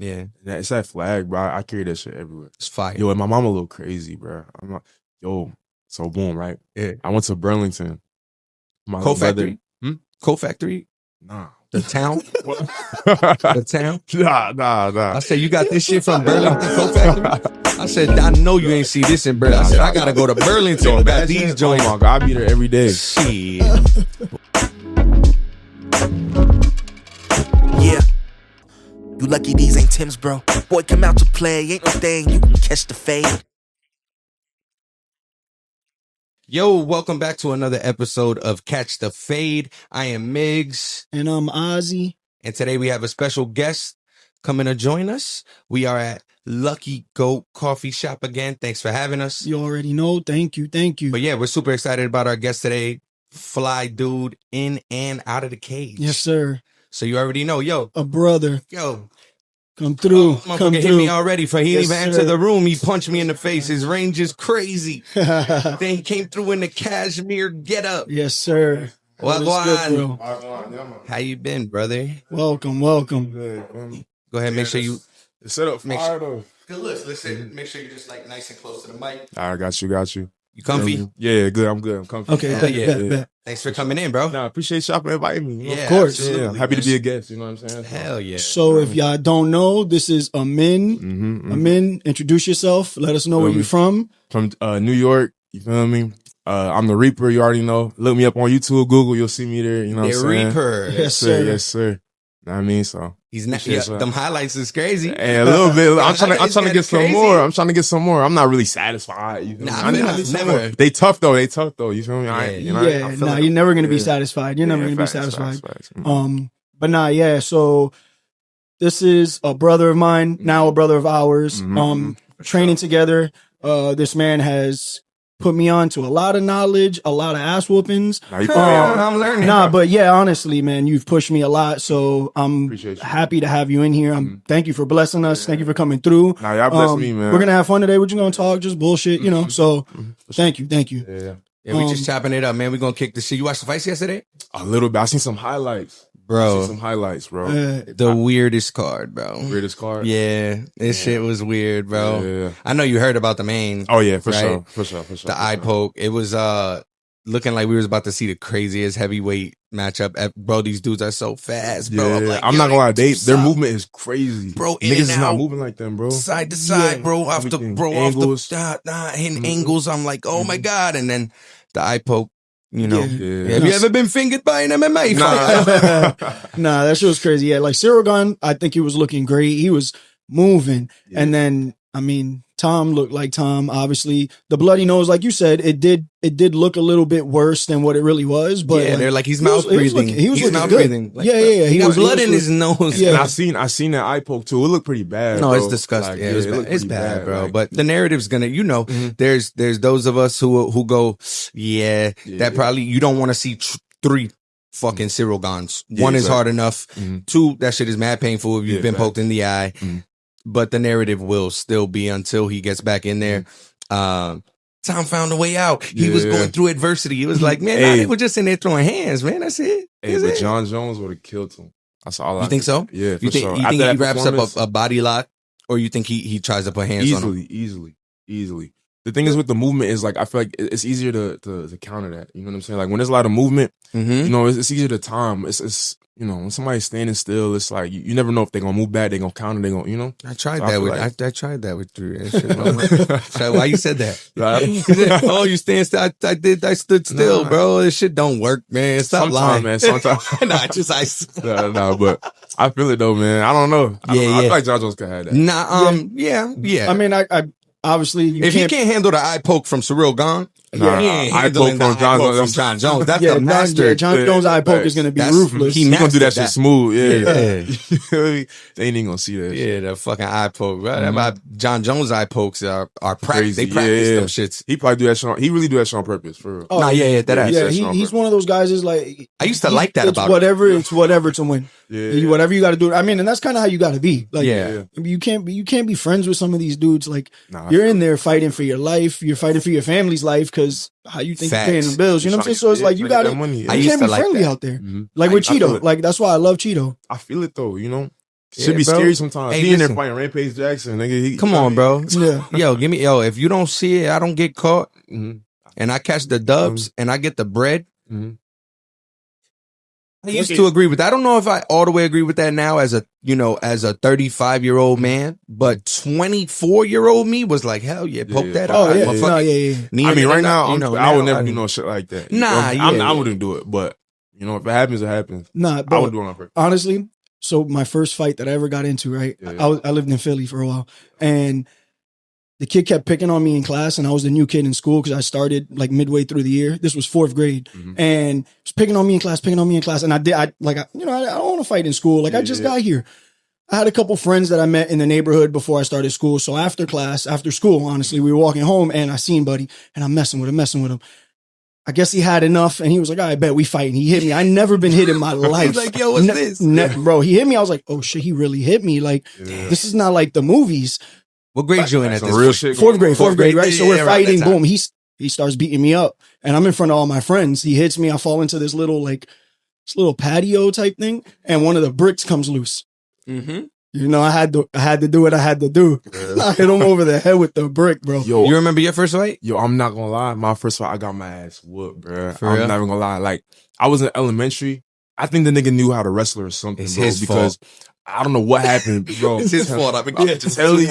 Yeah. It's that flag, bro. I carry that shit everywhere. It's fire. Yo, and my mom a little crazy, bro. I'm like, yo, so boom, right? Yeah. I went to Burlington. My Coat Factory? Coat Factory? Nah. The town? The town? Nah. I said, you got this shit from Burlington Coat Factory? I said, I know you ain't see this in Burlington. I said, I gotta go to Burlington. Yo, Got these joints. Oh my God, I be there every day. Shit. Yeah. You lucky these ain't Tim's, bro. Boy, come out to play. Ain't no thing. You can catch the fade. Yo, welcome back to another episode of Catch the Fade. I am Miggs. And I'm Ozzy. And today we have a special guest coming to join us. We are at Lucky Goat Coffee Shop again. Thanks for having us. You already know. Thank you. But yeah, we're super excited about our guest today. Fly dude in and out of the cage. Yes, sir. So you already know. Yo. A brother. Yo. Come through. Come hit me already. For he didn't even enter the room. He punched me in the face. His range is crazy. Then he came through in the cashmere getup. Yes, sir. Wagwan. How you been, brother? Welcome. Good, Go ahead, make sure you set up fire though. good looks. Listen, make sure you're just like nice and close to the mic. I got you. You comfy? Yeah, good. I'm good. I'm comfy. Okay, bet. Thanks for coming in, bro. Nah, appreciate y'all for inviting me. You know? Yeah, Of course. absolutely, Yeah, happy man. to be a guest. You know what I'm saying? Hell yeah. So if y'all don't know, this is Amin. Amin, introduce yourself. Let us know where you're from. From New York. You feel me? I'm the Reaper. You already know. Look me up on YouTube, Google. You'll see me there. You know what I'm The saying? Reaper. Yes, sir. Yes, sir. Know what I mean, so He's not. Appreciate Yeah, that. them highlights is crazy. hey, a little bit. I'm trying to get some crazy. more. I'm trying to get some more. I'm not really satisfied. You feel me? Nah, I need nah, some never. more. They tough though. You feel me? I feel like- you're never gonna be Yeah. satisfied. You're never gonna be facts, satisfied. facts. But nah, yeah. So this is a brother of mine, now a brother of ours. Training together. This man has put me on to a lot of knowledge, a lot of ass whoopings. Nah, you put me on. I'm learning. Nah, but yeah, honestly, man, you've pushed me a lot. So I'm Appreciate you. happy to have you in here. Thank you for blessing us. Thank you for coming through. Nah, y'all bless me, man. We're gonna have fun today. We're just gonna talk, just bullshit, you know. So thank you. Yeah. Yeah, we just chopping it up, man. We gonna kick the shit. You watched the fights yesterday, A little bit. I seen some highlights. bro? The weirdest card, bro. Weirdest card. Yeah, this shit was weird, bro. Yeah. I know you heard about the main. Oh yeah, for Right? sure. The eye poke. It was looking like we was about to see the craziest heavyweight matchup. Bro, these dudes are so fast, bro. Yeah, like, I'm yo, not gonna lie. Their stop. movement is crazy, Bro, in Niggas and is not out. moving like them, bro. Side to side, bro. Off the Everything. bro, Angles. off the hitting angles. I'm like, oh my god! And then the eye poke. You know, Yeah. have you ever been fingered by an MMA fight? Nah, that shit was crazy. Yeah, like Cyril Gunn, I think he was looking great. He was moving. Yeah. And then, I mean, Tom looked like Tom, obviously. The bloody nose, like you said, it did look a little bit worse than what it really was. But Yeah, like, they're like he's he was- mouth he was breathing. looking- he was He's looking mouth good. breathing. Like, Yeah. He got was- blood he in was- his nose. Yeah. And I seen that eye poke too. It looked pretty bad. No, bro. it's disgusting. Like, Yeah, it looked it's pretty bad, bro. like- But the narrative's gonna, there's those of us who go, that probably you don't want to see 3 fucking Cyril Gons. Yeah, One is exactly. hard enough. 2, that shit is mad painful if you've Yeah, been facts. poked in the eye. But the narrative will still be until he gets back in there. Tom found a way out. He was Yeah. going through adversity. He was like, man, Hey. they were just in there throwing hands, man. That's it. Hey, That's but it. John Jones would have killed him. That's all. You think so? Yeah, for You think sure. you After think he that wraps up performance, a body lock, or you think he tries to put hands on him? easily. The thing is with the movement is like I feel like it's easier to counter that. You know what I'm saying? Like when there's a lot of movement, Mm-hmm. you know, it's easier to time. It's when somebody's standing still, it's like you never know if they're gonna move back, they're gonna counter, they're gonna, I tried So I that feel with like- I tried that with Drew. That shit don't work. So why you said that? He said, oh, you stand still. I stood still, Nah. bro. This shit don't work, man. Stop Sometimes, lying, man. Sometimes. nah, just I. nah, but I feel it though, man. I don't know. I Yeah. feel like John Jones could have that. Nah, yeah. I mean, I obviously, you if he can't. can't handle the eye poke from Cyril Gone, Nah, he ain't eye handling poke from the eye John poke Jones. from John Jones. That's Yeah, the master. John Yeah, Jones' eye poke facts. is going to be That's- ruthless. he He gonna do that mastered shit smooth. Yeah. Yeah. They ain't even gonna see that. Yeah, the fucking eye poke. Right? John Jones' eye pokes are practice. Crazy. They practice Yeah. them shits. He probably do that shit. He really do that shit on purpose for real. Oh, Nah, yeah, that ass. Yeah, That's on he's purpose. one of those guys. Is like I used to he's- like that it's about whatever. It's whatever to win. Yeah. Whatever you got to do. I mean, and that's kind of how you got to be. Like, Yeah. you can't be friends with some of these dudes. Like, Nah, you're in there fighting for your life. You're fighting for your family's life because how you think you're paying Facts. the bills. You know what I'm saying? So it's like you got to. money. You I used can't to be like friendly that. out there. Mhm. Like with I feel Cheeto. it. Like that's why I love Cheeto. I feel it though. You know, Should be bro. scary sometimes. Hey, He in there listen. fighting Rampage Jackson, nigga. Come on, bro. Yeah. Yo, if you don't see it, I don't get caught, Mm-hmm. and I catch the dubs, and I get the bread. Mm-hmm. I used to agree with that. I don't know if I all the way agree with that now as a 35-year-old man, but 24-year-old me was like, hell yeah, poke Yeah. that Oh out. yeah. Motherfucker. No, yeah. I mean, right now, I would never now, do no shit like that. Nah, I wouldn't do it, but if it happens, it happens. Nah, I bro. would do it on purpose. Honestly, so my first fight that I ever got into, right? Yeah. I lived in Philly for a while, and the kid kept picking on me in class, and I was the new kid in school because I started like midway through the year. This was 4th grade, and he was picking on me in class, and I don't want to fight in school. Like I just got here. I had a couple friends that I met in the neighborhood before I started school. So after school, honestly, we were walking home, and I seen Buddy, and I'm messing with him. I guess he had enough, and he was like, "I bet we fighting." He hit me. I never been hit in my life. He's like, yo, what's this? Bro, he hit me. I was like, oh shit, he really hit me. Like, this is not like the movies. What grade you in at Some this real point? shit. 4th grade, right? So we're Yeah, around fighting. that time. Boom. He starts beating me up, and I'm in front of all my friends. He hits me. I fall into this little patio type thing, and one of the bricks comes loose. Mm-hmm. I had to do what I had to do. I hit him over the head with the brick, bro. Yo, You remember your first fight? Yo, I'm not gonna lie. My first fight, I got my ass whooped, bro. For I'm real? not even gonna lie. Like, I was in elementary. I think the nigga knew how to wrestle or something, It's bro. his because I don't know what happened, bro. It's his fault. I've been Tell you.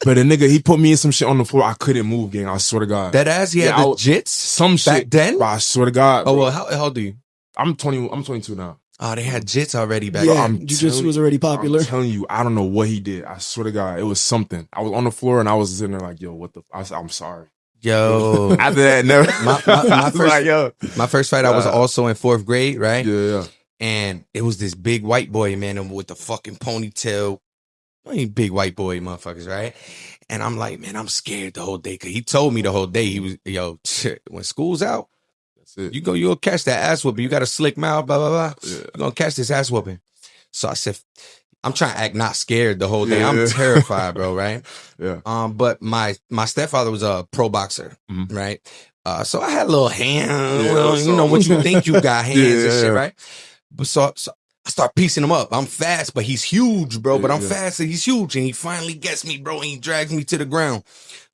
But the nigga, he put me in some shit on the floor. I couldn't move, gang. I swear to God. That ass, he had Yeah, the I- jits some back shit. then? Bro, I swear to God. Oh, bro. well, how old are you? I'm 22 now. Oh, they had jits already back Yeah, then. I'm jiu-jitsu telling was you- already popular. I'm telling you, I don't know what he did. I swear to God, it was something. I was on the floor and I was sitting there like, yo, what the? I'm sorry. Yo. After that, never. My I was first- like, yo. My first fight, I was also in 4th grade, right? Yeah. And it was this big white boy, man, with the fucking ponytail. I mean, big white boy motherfuckers, right? And I'm like, man, I'm scared the whole day. Cause he told me the whole day, he was, yo, when school's out, That's it. you'll catch that ass whooping. You got a slick mouth, blah, blah, blah. Yeah. You're gonna catch this ass whooping. So I said, I'm trying to act not scared the whole day. Yeah, I'm yeah. terrified, bro, right? Yeah. But my stepfather was a pro boxer, Mhm. right? So I had a little hand, Yeah, well, so- what you think you got hands and Yeah. shit, right? But so I start piecing him up. I'm fast, but he's huge, bro. But I'm Yeah. fast and he's huge. And he finally gets me, bro, and he drags me to the ground.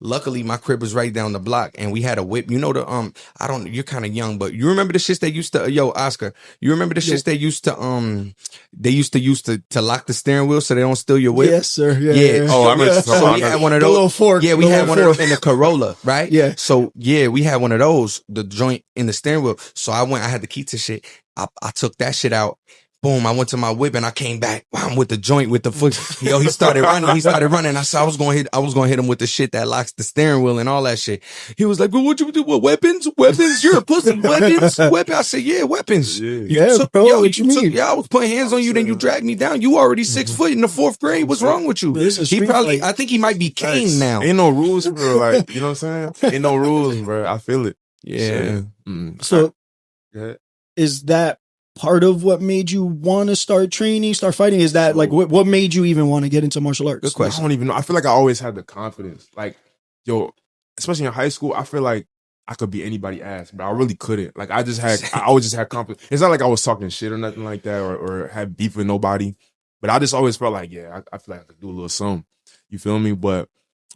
Luckily, my crib was right down the block, and we had a whip. You know you're kind of young, but you remember the shits they used to, Oscar, you remember the shits they used to use to lock the steering wheel so they don't steal your whip? Yes, sir. Yeah. Yeah. Oh, I remember. So we had one of The those. little fork. Yeah, we the had little one of fork. those in the Corolla, right? Yeah. So yeah, we had one of those, the joint in the steering wheel. So I had the key to shit. I took that shit out. Boom, I went to my whip and I came back. Wow, with the joint with the foot. Yo, he started running. I said I was gonna hit him with the shit that locks the steering wheel and all that shit. He was like, well, what'd you do? What, weapons? You're a pussy. Weapons? I said, yeah, weapons. Yeah. Yeah, bro, what you mean? Yeah, I was putting hands on you, then you dragged me down. You already 6 foot in the 4th grade. What's wrong with you? This is He street probably, fight. I think he might be cane now. Ain't no rules, bro. Like, you know what I'm saying? Ain't no rules, bro. I feel it. Yeah. So Yeah. is that part of what made you want to start fighting? Is that like what made you even want to get into martial arts? Good question. I don't even know. I feel like I always had the confidence. Like, yo, especially in high school, I feel like I could be anybody's ass, but I really couldn't. Like, I always just had confidence. It's not like I was talking shit or nothing like that or had beef with nobody, but I just always felt like, yeah, I feel like I could do a little something. You feel me? But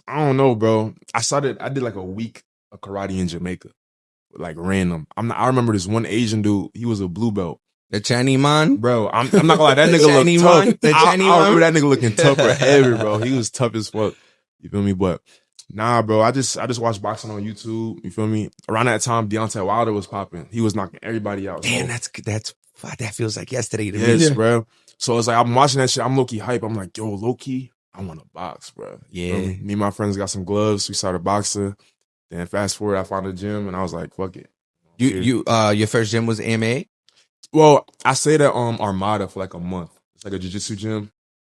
I don't know, bro. I did like a week of karate in Jamaica, like random. I remember this one Asian dude. He was a blue belt. The Chinese man? Bro, I'm not gonna lie, that nigga Chinese looked man? tough. The I Chinese man? remember that nigga looking tough forever, bro. He was tough as fuck. You feel me? But nah, bro, I just watched boxing on YouTube. You feel me? Around that time, Deontay Wilder was popping. He was knocking everybody out. Damn, that feels like yesterday to me. yes, Yeah. bro. So it's like I'm watching that shit. I'm low key hype. I'm like, yo, low key, I want to box, bro. You feel Yeah. me? Me and my friends got some gloves. We started boxing. Then fast forward, I found a gym and I was like, fuck it. Your first gym was MMA? Well, I stayed at Armada for like a month. It's like a jiu-jitsu gym.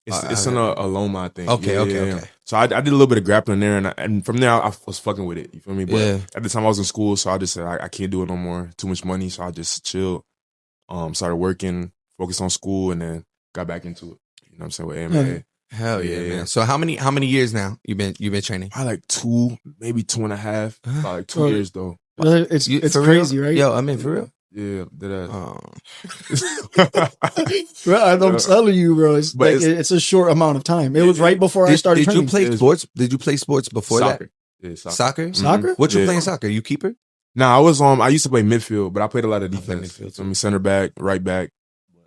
It's in a Loma, I think. Okay. So I did a little bit of grappling there, and from there I was fucking with it. You feel me? But Yeah. at the time I was in school, so I just said I can't do it no more. Too much money, so I just chilled. Started working, focused on school, and then got back into it. You know what I'm saying, with MMA. Hell yeah, Yeah. man. So how many years now you been training? Probably like 2, maybe 2.5. About like 2 Well, years though. It's For crazy, real? right? Yo, I mean, for real. Yeah, did that. Bro, I'm telling you, bro. It's But like it's a short amount of time. It was right before I started Did you training. play sports? Did you play sports before Soccer. that? Yeah, Soccer? Soccer? What you Yeah. playing soccer? You keeper? Nah, I was I used to play midfield, but I played a lot of I played defense. midfield, I mean, center back, right back.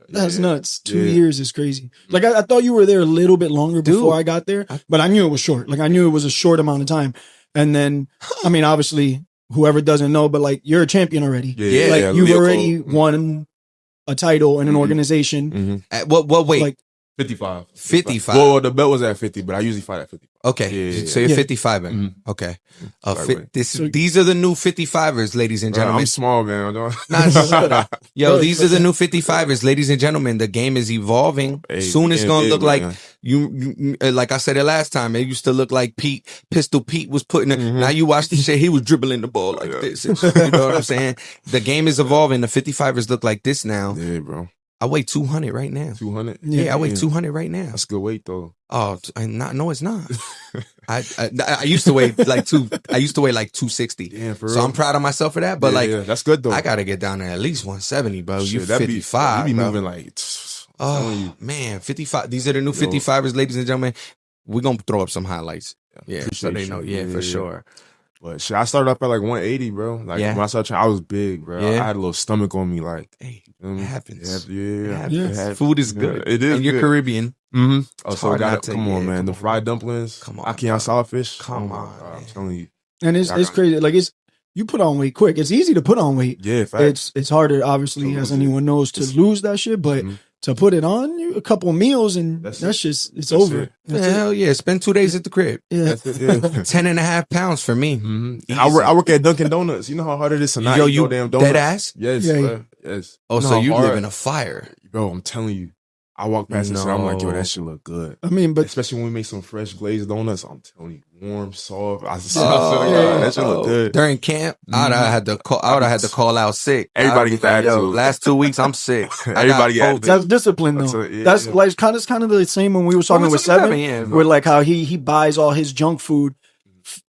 That's nuts. 2 Yeah. years is crazy. Like I thought you were there a little bit longer before I got there, but I knew it was short. Like I knew it was a short amount of time. And then, I mean, obviously, whoever doesn't know, but like you're a champion already. Yeah, Like yeah, you've Leopold. already won a title in an organization. At what weight? Like 55. 55. Well, the belt was at 50, but I usually fight at 55. Okay, Yeah. so you're Yeah. 55. Okay, these are the new 55ers, ladies and Bro, gentlemen. I'm small, man. Nah, shut up. Yo, Bro, these are the new 55ers, ladies and gentlemen. The game is evolving. Hey, Soon it's yeah, gonna yeah, look like man. you like I said it last time. It used to look like Pistol Pete was putting it. Now you watch the shit, he was dribbling the ball like this. You know what I'm saying? The game is evolving. The 55ers look like this now. Yeah, bro. I weigh 200 right now. 200. Yeah, I weigh 200 right now. That's good weight though. Oh, no, it's not. I used to weigh like 260. Damn, for So real. I'm proud of myself for that. But like, that's good though. I gotta get down there at least 170, bro. You Shit, that be- 55. You be bro. moving like. Oh man, 55. These are the new 55ers, ladies and gentlemen. We're gonna throw up some highlights. Yeah, so appreciate they know. you. Yeah, Yeah, for yeah. sure. But shit, I started off at like 180, bro. Like Yeah. when I started training, I was big, bro. Yeah. I had a little stomach on me, like. Hey, you know what I it mean? happens. Yeah, It yeah. happens. It Food is yeah, good. It is. And you're good. Caribbean. Mm-hmm. Oh, It's so hard got not to- come on, yeah, man. come The on. fried dumplings. Come on, Aki on saltfish. Come Oh my on, God, I'm man. telling you. and it's crazy. Like you put on weight quick. It's easy to put on weight. Yeah, facts. It's harder, obviously, To as lose it. anyone knows, to lose that shit. But to put it on, a couple of meals and That's that's it. just it's That's over. it. That's it. Hell yeah. Spend 2 days at the crib. Yeah. That's it. Yeah. 10 and a half pounds for me. I work at Dunkin' Donuts. You know how hard it is to not Yo, eat you no damn donuts? dead ass? Yes, Yeah, bro. Yes. Oh, know so how you hard- live in a fire. Bro, I'm telling you. I walk past this shit, I'm like, yo, No. that shit look good. I mean, but Especially when we make some fresh glazed donuts. I'm telling you, warm, soft. I just Oh, that shit look good. During camp, I would have had to call out sick. Everybody I'd be get the yo, attitude. last 2 weeks I'm sick. Everybody get COVID. that's discipline though. That's a- yeah, That's yeah. like kind of the same when we were talking Oh, with it's like Seven, yeah. where like how he buys all his junk food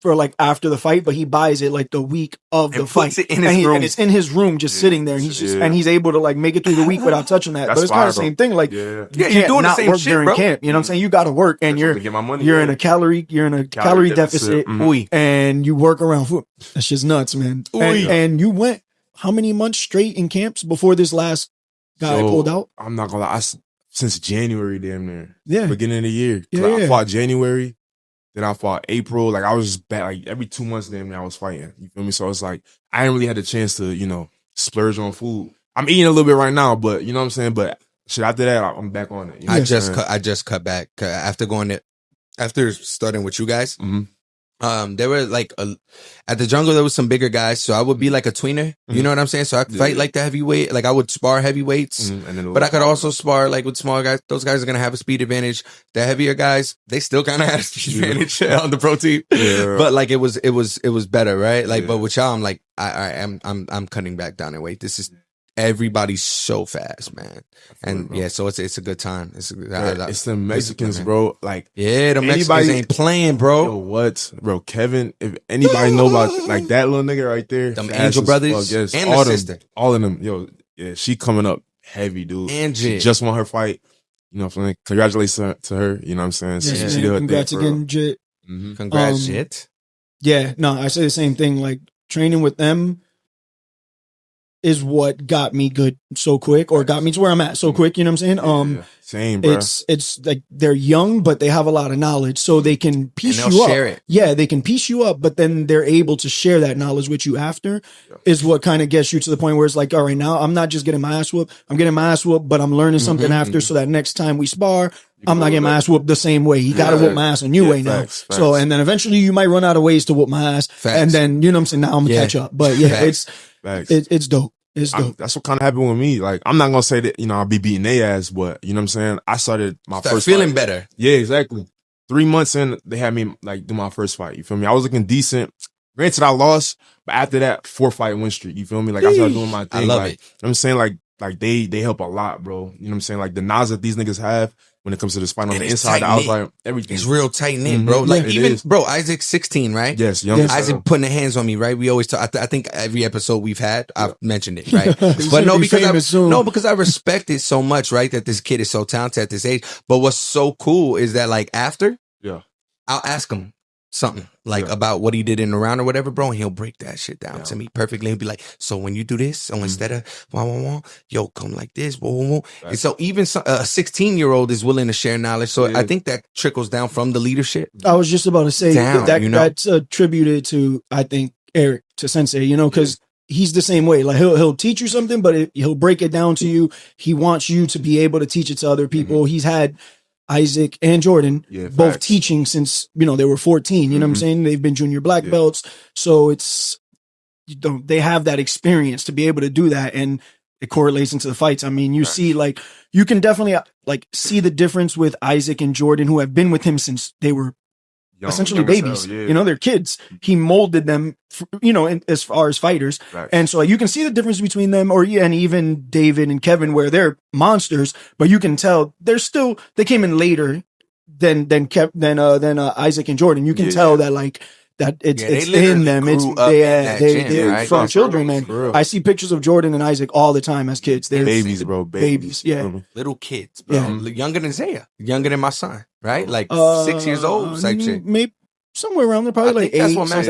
for like after the fight, but he buys it like the week of the And fight, puts it in his room. and it's in his room just sitting there, and he's just Yeah. and he's able to like make it through the week without touching that. That's But it's kind of the fire, same thing. Like Yeah. Yeah, you you're can't doing the not same work shit, during bro. camp. You know what I'm saying? You got to work, and To get my money. you're yeah. in a calorie deficit, Ooh. and you work around food. That's just nuts, man. And you went how many months straight in camps before this last guy So, pulled out? I'm not gonna lie. Since January, damn near. Yeah. Beginning of the year. 'Cause Yeah, yeah. I fought January. Then I fought April. Like I was just back. Like every 2 months, damn near I was fighting. You feel me? So it's like I ain't really had the chance to, splurge on food. I'm eating a little bit right now, but you know what I'm saying. But shit, after that, I'm back on it. You know I what I'm saying? just cut back after starting with you guys. Mhm. There were like at the jungle there was some bigger guys, so I would be like a tweener. You know what I'm saying? So I could fight like the heavyweight, like I would spar heavyweights, Mhm. And then but I could also spar like with smaller guys. Those guys are gonna have a speed advantage. The heavier guys, they still kind of had a speed advantage on the pro team, Yeah. but like it was better, right? Like, Yeah. but with y'all, I'm like I'm cutting back down in weight. This is everybody's so fast, man, and bro. yeah, so it's a good time. It's the Mexicans, man. bro. Like Yeah, the Mexicans Anybody- ain't playing, bro. Yo, what, bro? Kevin, if anybody know about like that little nigga right there, Them fast Angel as brothers fuck, yes, and all the them, sister. all of them. Yo, yeah, she coming up heavy, dude. And She Jit. just won her fight. You know what I'm saying? Congratulations to her. You know what I'm saying? Yeah, She did her congrats thing, bro. again, Jit. Mhm. Congrats, Um, shit. Yeah, no, I say the same thing. Like training with them is what got me good so quick, or got me to where I'm at so quick. You know what I'm saying? Yeah, same, bro. It's like they're young, but they have a lot of knowledge, so they can piece And you they'll up. share it. Yeah, they can piece you up, but then they're able to share that knowledge with you after. Is what kind of gets you to the point where it's like, all right, now I'm not just getting my ass whooped. I'm getting my ass whooped, but I'm learning something after, so that next time we spar, I'm not getting my ass whooped the same way. He got to whoop my ass a new way now. facts. So, and then eventually you might run out of ways to whoop my ass, Facts. and then you know what I'm saying. Now I'm gonna Yeah. catch up. But yeah, Facts. Facts. it's dope. It's dope. That's what kind of happened with me. Like, I'm not gonna say that I'll be beating their ass, but you know what I'm saying. I started my Start first feeling fight. better. Yeah, exactly. 3 months in, they had me like do my first fight. You feel me? I was looking decent. Granted, I lost, but after that 4-fight win streak, you feel me? Like I started doing my thing. I love like, it. You know what I'm saying? Like they help a lot, bro. You know what I'm saying? Like the knowledge that these niggas have, when it comes to the spine on And the it's inside, the tight-knit. outside, everything. It's real tight knit, bro. Like It even, is. bro, Isaac's 16, right? Yes, young. Isaac putting the hands on me, right? We always talk. I think every episode we've had, I've mentioned it, right? He's But gonna no, be because famous soon. because I respect it so much, right? That this kid is so talented at this age. But what's so cool is that like after, Yeah. I'll ask him something like Yeah. about what he did in the round or whatever, bro, and he'll break that shit down to me perfectly. He'll be like, so when you do this, so instead of yo, come like this, and so even a 16-year-old is willing to share knowledge. So I think that trickles down from the leadership. I was just about to say Down, that you know? that's attributed to, I think, Eric, to Sensei, you know, because he's the same way. Like he'll teach you something, but he'll break it down to you. He wants you to be able to teach it to other people. He's had Isaac and Jordan both teaching since, you know, they were 14. You know what I'm saying? They've been junior black belts. So it's, they have that experience to be able to do that. And it correlates into the fights. I mean, you see, like, you can definitely like see the difference with Isaac and Jordan, who have been with him since they were essentially babies. You know, they're kids. He molded them, you know, as far as fighters. And so you can see the difference between them, and even David and Kevin, where they're monsters, but you can tell they came in later than Isaac and Jordan. You can tell that like that it's in them. It's they're from children, man. I see pictures of Jordan and Isaac all the time as kids. They're babies, bro. Babies, yeah. Little kids, bro. Younger than Zaya, younger than my son, right? Like 6 years old, type shit. Maybe somewhere around there, probably like 8. That's what man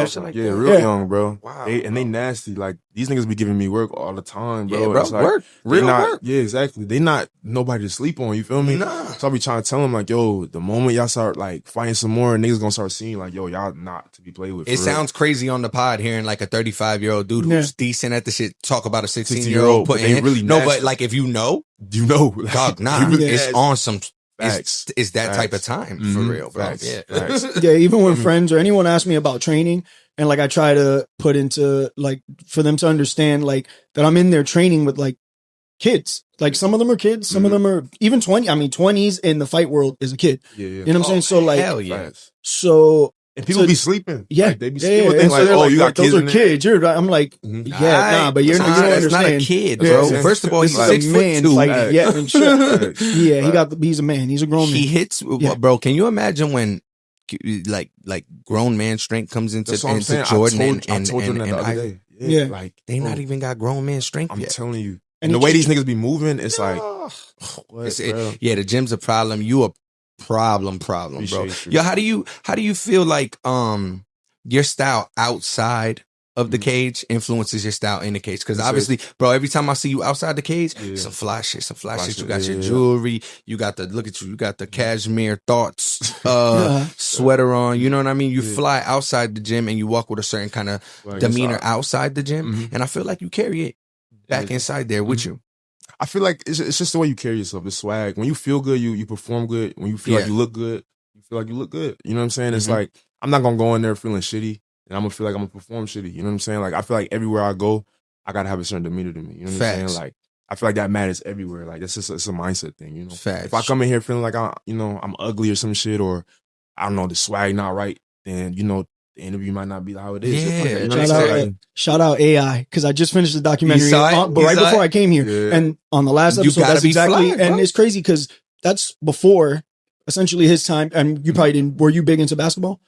said. Real young, bro. Wow. They nasty. Like these niggas be giving me work all the time, bro. Yeah, bro. It's like, work, real work. Yeah, exactly. They not nobody to sleep on. You feel me? Nah. So I be trying to tell them like, yo, the moment y'all start like fighting some more, niggas gonna start seeing like, yo, y'all not to be played with. It sounds crazy on the pod hearing like a 35-year-old dude who's decent at the shit talk about a 16-year-old putting in. Really no, but like if you know, dog, nah, it's on some. It's that type of time for real, bro. Yeah, even when friends or anyone asks me about training, and like I try to put into like for them to understand like that I'm in there training with like kids. Like some of them are kids, some of them are even 20. I mean, 20s in the fight world is a kid. You know what I'm saying? So like, hell yeah. So and people be sleeping. Yeah, like, they be sleeping. And Like, so you got those kids. are kids. I'm like, nah, but you don't understand. It's not a kid, bro. Yeah. First of all, he's Like, 6'2". fighting. Yeah, and shit. He's a man. He's a grown man. He hits, bro. Can you imagine when like grown man strength comes into Jordan and day. Yeah, like they not even got grown man strength I'm yet. telling you. And the way these niggas be moving, it's like, the gym's a problem. You a problem, bro. Yo, how do you feel like your style outside of the cage influences your style in the cage? Because obviously, bro, every time I see you outside the cage, some fly shit. You got your jewelry, you got you got the cashmere thoughts sweater on. You know what I mean? You fly outside the gym and you walk with a certain kind of demeanor outside the gym, and I feel like you carry it back inside there with you. I feel like it's just the way you carry yourself, the swag. When you feel good, you perform good. When you feel like you look good, you feel like you look good. You know what I'm saying? It's like, I'm not going to go in there feeling shitty, and I'm going to feel like I'm going to perform shitty. You know what I'm saying? Like, I feel like everywhere I go, I got to have a certain demeanor to me. You know what I'm saying? Like, I feel like that matters everywhere. Like, it's a mindset thing, you know? Facts. If I come in here feeling like I'm ugly or some shit, or I don't know, the swag not right, then, you know, the interview might not be how it is. Yeah, shout out AI, because I just finished the documentary, but right before I came here, and on the last episode, that's exactly, and it's crazy because that's before essentially his time. And you probably didn't. Were you big into basketball?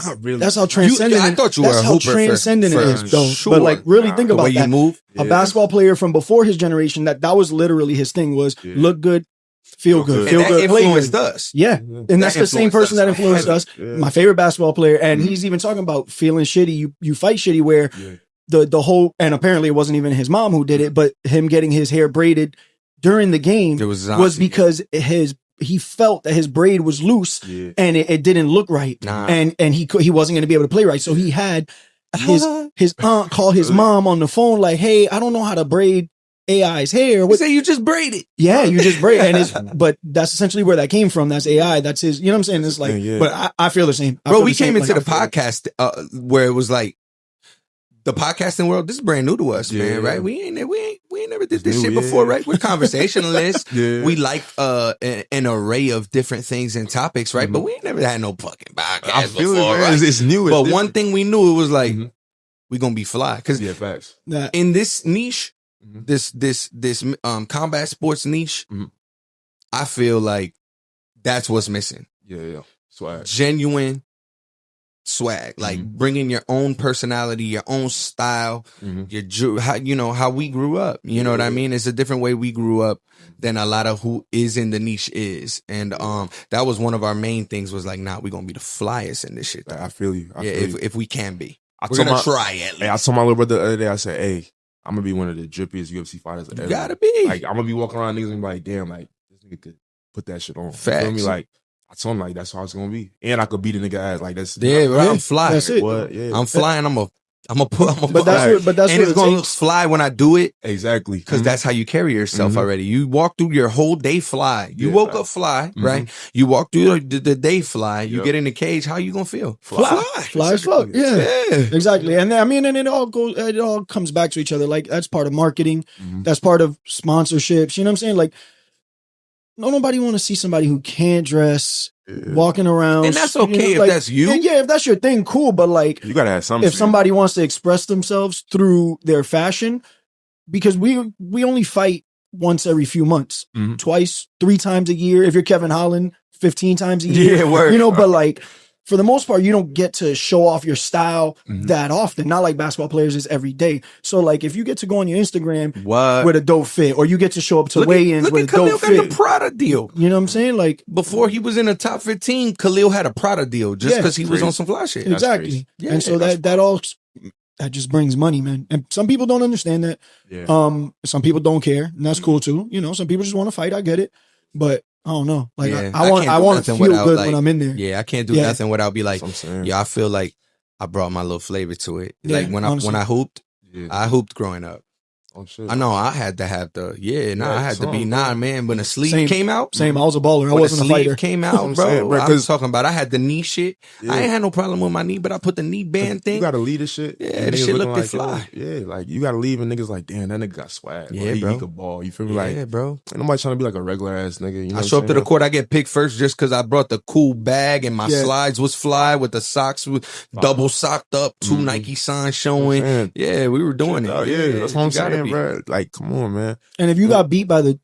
Not really. That's how transcendent. I thought you were a hooper. Transcendent it is, though. Sure. But like, really think about the way that. You move. A basketball player from before his generation, that was literally his thing, was look good, feel good, and that influenced us. Yeah, and that's the same person that influenced us. My favorite basketball player, and he's even talking about feeling shitty. You fight shitty, where the whole, and apparently it wasn't even his mom who did it, but him getting his hair braided during the game was because he felt that his braid was loose and it didn't look right, and he wasn't going to be able to play right. So he had his aunt call his mom on the phone like, "Hey, I don't know how to braid AI's hair." What say you just braid it? Yeah, you just braid it. And but that's essentially where that came from. That's AI. That's his, you know what I'm saying? It's like, but I feel the same. Bro, we came into the podcast where it was like, the podcasting world, this is brand new to us, man, right? We ain't never did this shit before, right? We're conversationalists. We like an array of different things and topics, right? But we ain't never had no fucking podcast before, right? It's new. But one thing we knew, it was like, we gonna be fly. Because facts. In this niche, this combat sports niche, I feel like that's what's missing. Yeah. Swag. Genuine swag, like bringing your own personality, your own style, how we grew up. You know what I mean? It's a different way we grew up than a lot of who is in the niche is. And that was one of our main things was like, nah, we're gonna be the flyest in this shit. I feel you. If we can be. We're told gonna try at least. Hey, I told my little brother the other day, I said, hey, I'm gonna be one of the drippiest UFC fighters ever. You gotta be. Like, I'm gonna be walking around niggas and be like, damn, like, this nigga could put that shit on. Facts. You feel me? Like, I told him, like, that's how it's gonna be. And I could beat a nigga ass. Like, that's... Yeah, bro, I'm fly. That's it. What? Yeah. I'm flying. I'm a But that's what and it's gonna look takes. fly when I do it. Exactly. Because that's how you carry yourself already. You walk through your whole day fly. You woke up fly, right? You walk through the day fly. You get in the cage. How you gonna feel? Fly as fuck. Yeah, exactly. And I mean, and it all comes back to each other. Like that's part of marketing. That's part of sponsorships. You know what I'm saying? Like, nobody want to see somebody who can't dress, walking around. And that's okay if like, that's you. Yeah, if that's your thing, cool. But like, you gotta have something. If somebody wants to express themselves through their fashion, because we only fight once every few months, twice, 3 times a year. If you're Kevin Holland, 15 times a year. Yeah, word. You know, but like for the most part, you don't get to show off your style that often. Not like basketball players is every day. So like if you get to go on your Instagram with a dope fit, or you get to show up to weigh-ins with a dope fit. Got the Prada deal. You know what I'm saying? Like before he was in the top 15, Khalil had a Prada deal just because he was on some fly shit. Exactly. And so that just brings money, man. And some people don't understand that. Yeah. Some people don't care, and that's cool too. You know, some people just want to fight. I get it, but I don't know. Like I want to feel good when I'm in there. Yeah, I can't do nothing without be like, I feel like I brought my little flavor to it. Like when I hooped, I hooped growing up. Oh shit! I know I had to have the I had to be man. When the sleeve came out, I was a baller. I wasn't a fighter. Came out, bro. I was talking about I had the knee shit. I ain't had no problem with my knee, but I put the knee band thing. You gotta leave this shit. Yeah, the shit looked like fly. Yeah, like you gotta leave and niggas like, damn, that nigga got swag. Yeah, he bro. He could ball. You feel me? Like, bro. Ain't nobody trying to be like a regular ass nigga. You know I show up to the court, I get picked first just because I brought the cool bag and my slides was fly with the socks double socked up, 2 Nike signs showing. Yeah, we were doing it. Yeah, that's what I'm saying, bro. Like, come on, man. And if you got beat by the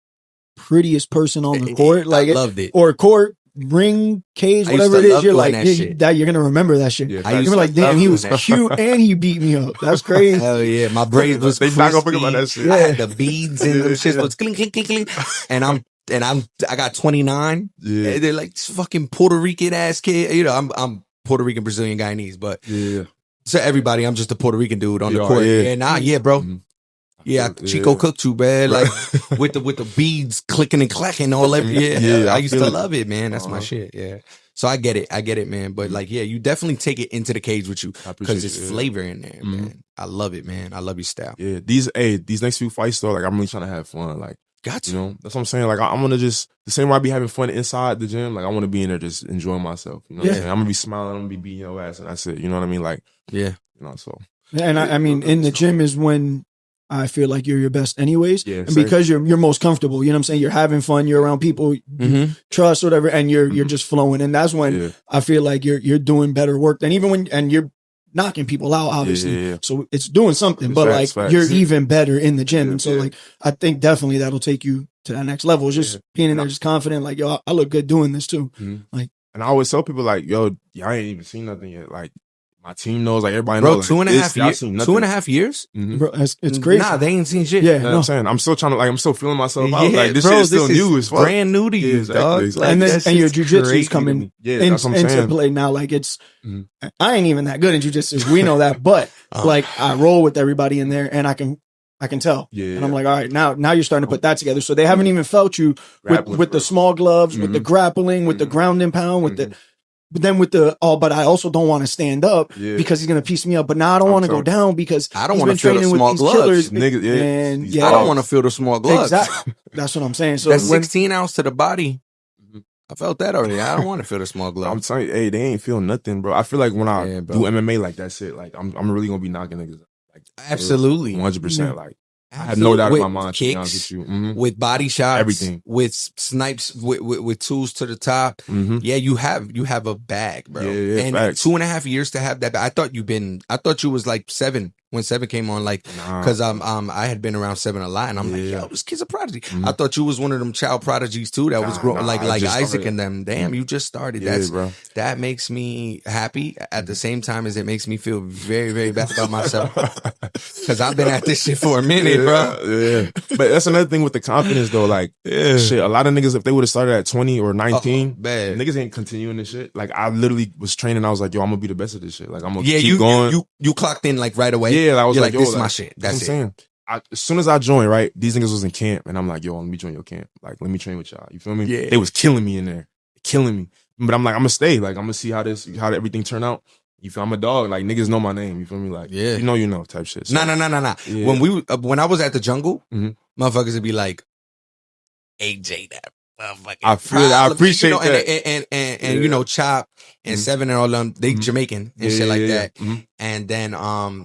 prettiest person on the court, like I loved it. Or court, ring, cage, whatever it is, you're like, you're gonna remember that shit. Yeah, you're like, damn, he was cute and he beat me up. That's crazy. Hell yeah, my braids was they not gonna think about that shit. I had the beads and them shit was clink, clink, clink, clink. And I got 29. Yeah. And they're like this fucking Puerto Rican ass kid. You know, I'm Puerto Rican, Brazilian, Guyanese, but to everybody, I'm just a Puerto Rican dude on the court. Yeah, bro. Yeah, Chico cooked you, man. Like with the beads clicking and clacking all over. Yeah, I used to love it, man. That's my shit. Yeah. So I get it, man. But like, yeah, you definitely take it into the cage with you because it's flavor in there, man. I love it, man. I love your style. Yeah, these next few fights though, like I'm really trying to have fun. Like, gotcha. You know, that's what I'm saying. Like I'm gonna just the same way I be having fun inside the gym. Like I want to be in there just enjoying myself. You know, what I'm saying? I'm gonna be smiling. I'm gonna be beating your ass, and that's it. You know what I mean? Like, yeah, you know. So, and I mean, in the gym is when I feel like you're your best anyways. Yeah, and because you're most comfortable, you know what I'm saying? You're having fun, you're around people you trust, whatever, and you're just flowing. And that's when I feel like you're doing better work than even when and you're knocking people out, obviously. Yeah. So it's doing something, but like you're even better in the gym. And so like I think definitely that'll take you to that next level. It's just being in there just confident, like, yo, I look good doing this too. Like, and I always tell people like, yo, y'all ain't even seen nothing yet. Like my team knows, like everybody knows. Bro, like, 2.5 years? Bro, it's crazy. Nah, they ain't seen shit. Yeah, you know what I'm saying? I'm still trying to, like, I'm still feeling myself out. Like, this bro, shit is still new as fuck. Brand new to you, dog. Exactly. Like, and your jujitsu is coming into play now. Like, it's, I ain't even that good in jujitsu. We know that. But, like, I roll with everybody in there and I can tell. Yeah. And I'm like, all right, now you're starting to put that together. So they haven't even felt you with the small gloves, with the grappling, with the ground and pound, with the, but then with the, but I also don't want to stand up because he's going to piece me up. But now I don't want to go down because I don't want to feel the small gloves. Niggas, I don't want to feel the small gloves. Exactly. That's what I'm saying. So that's 16 ounce to the body. I felt that already. I don't want to feel the small gloves. I'm telling you, hey, they ain't feel nothing, bro. I feel like when I do MMA, like that's it. Like I'm really gonna be knocking niggas. Like absolutely, 100%. Like I have no doubt in my mind. Kicks, with body shots, everything, with snipes, with tools to the top. Yeah, you have a bag, bro. Yeah, and facts. 2.5 years to have that bag. I thought you was like 7 when Seven came on, like, because I had been around Seven a lot, and I'm like, yo, this kid's a prodigy. I thought you was one of them child prodigies too that was growing like Isaac started. and them. Damn, you just started. Bro. That makes me happy at the same time as it makes me feel very, very bad about myself because I've been at this shit for a minute, bro. Yeah, but that's another thing with the confidence though. Like, shit, a lot of niggas, if they would have started at 20 or 19, niggas ain't continuing this shit. Like, I literally was training. I was like, yo, I'm gonna be the best at this shit. Like, I'm gonna keep going. You clocked in like right away. Yeah, I was like, yo, this is my shit. That's what I'm saying. As soon as I joined, right, these niggas was in camp, and I'm like, yo, let me join your camp. Like, let me train with y'all. You feel me? Yeah. They was killing me in there, killing me. But I'm like, I'm gonna stay. Like, I'm gonna see how everything turn out. You feel? I'm a dog. Like, niggas know my name. You feel me? Like, you know, type shit. So, nah. yeah. When I was at the jungle, motherfuckers would be like, AJ, that motherfucker. I appreciate that. And you know, Chop and Seven and all them, they Jamaican and shit like that. And then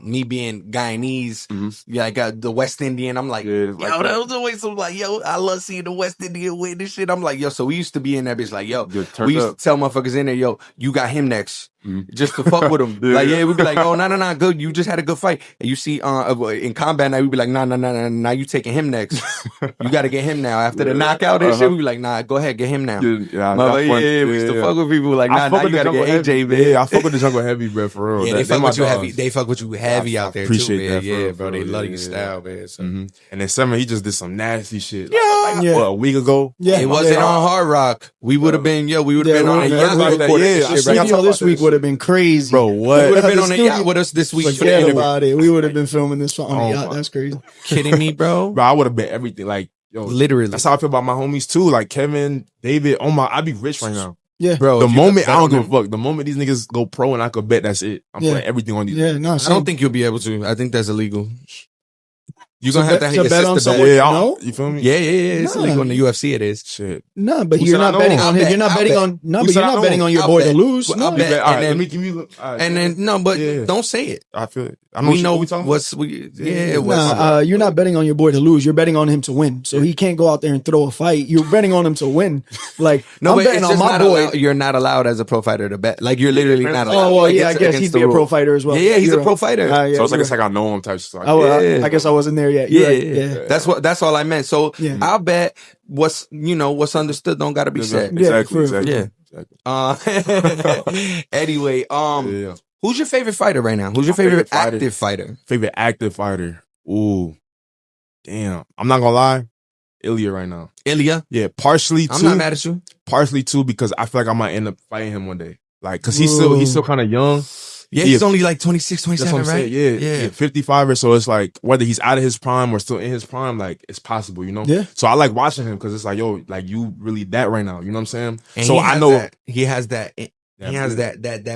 me being Guyanese, like the West Indian, I'm like, yo, that was always so like, yo, I love seeing the West Indian win this shit. I'm like, yo, so we used to be in that bitch like, yo, we used to tell motherfuckers in there, yo, you got him next. Just to fuck with him. Like, yeah, we'd be like, oh, no, good. You just had a good fight. And you see, in combat now, we'd be like, nah, now you taking him next. You got to get him now. After the knockout and shit, we'd be like, nah, go ahead, get him now. We used to fuck with people like, nah, now you got to get AJ, man. Yeah, I fuck with the jungle heavy, bro, for real. Yeah, they fuck with you heavy. They fuck with you heavy out there, appreciate too, man. that, Yeah, bro, they love your style, man. So. And then Seven, he just did some nasty shit. Yeah. What, a week ago? Yeah. It wasn't on Hard Rock. We would have been, on a yacht. The studio this week would have been crazy. Bro, what? You would have been on a yacht with us this week. Forget about it. We would have been filming this on a yacht. That's crazy. Kidding me, bro? Bro, I would have been everything. Like, yo, literally. That's how I feel about my homies too. Like Kevin, David. I'd be rich right now. Yeah, bro. The moment I don't give a fuck. The moment these niggas go pro and I could bet, that's it. I'm putting everything on these. Yeah, no, I don't think you'll be able to. I think that's illegal. You're gonna have to bet on someone. You feel me? Yeah. It's illegal in the UFC. It is. Shit. No, but you're not betting on him. You're not betting on. No, but you're not betting on your boy to lose. I'll bet. All right, let me give you. And then no, but don't say it. I feel it. We know what's. You're not betting on your boy to lose. You're betting on him to win. So he can't go out there and throw a fight. You're betting on him to win. Like no, I'm betting on my boy. You're not allowed as a pro fighter to bet. Like you're literally not allowed. Oh well, yeah. I guess he'd be a pro fighter as well. Yeah, he's a pro fighter. So it's like I know him type stuff. I guess I wasn't there yet. Yeah. That's all I meant. So I'll bet what's understood don't gotta be said. Exactly. Yeah. Anyway, who's your favorite fighter right now? Who's your favorite active fighter? Favorite active fighter. Ooh. Damn. I'm not gonna lie. Ilia right now. Ilia? Yeah, partially too. I'm not mad at you. Partially too because I feel like I might end up fighting him one day. Like, cause he's still kind of young. Yeah, he's only like 26, 27, that's what I'm right? saying. Yeah. 55er. So it's like whether he's out of his prime or still in his prime, like it's possible, you know? Yeah. So I like watching him because it's like, yo, like you really that right now. You know what I'm saying? And so I know he has that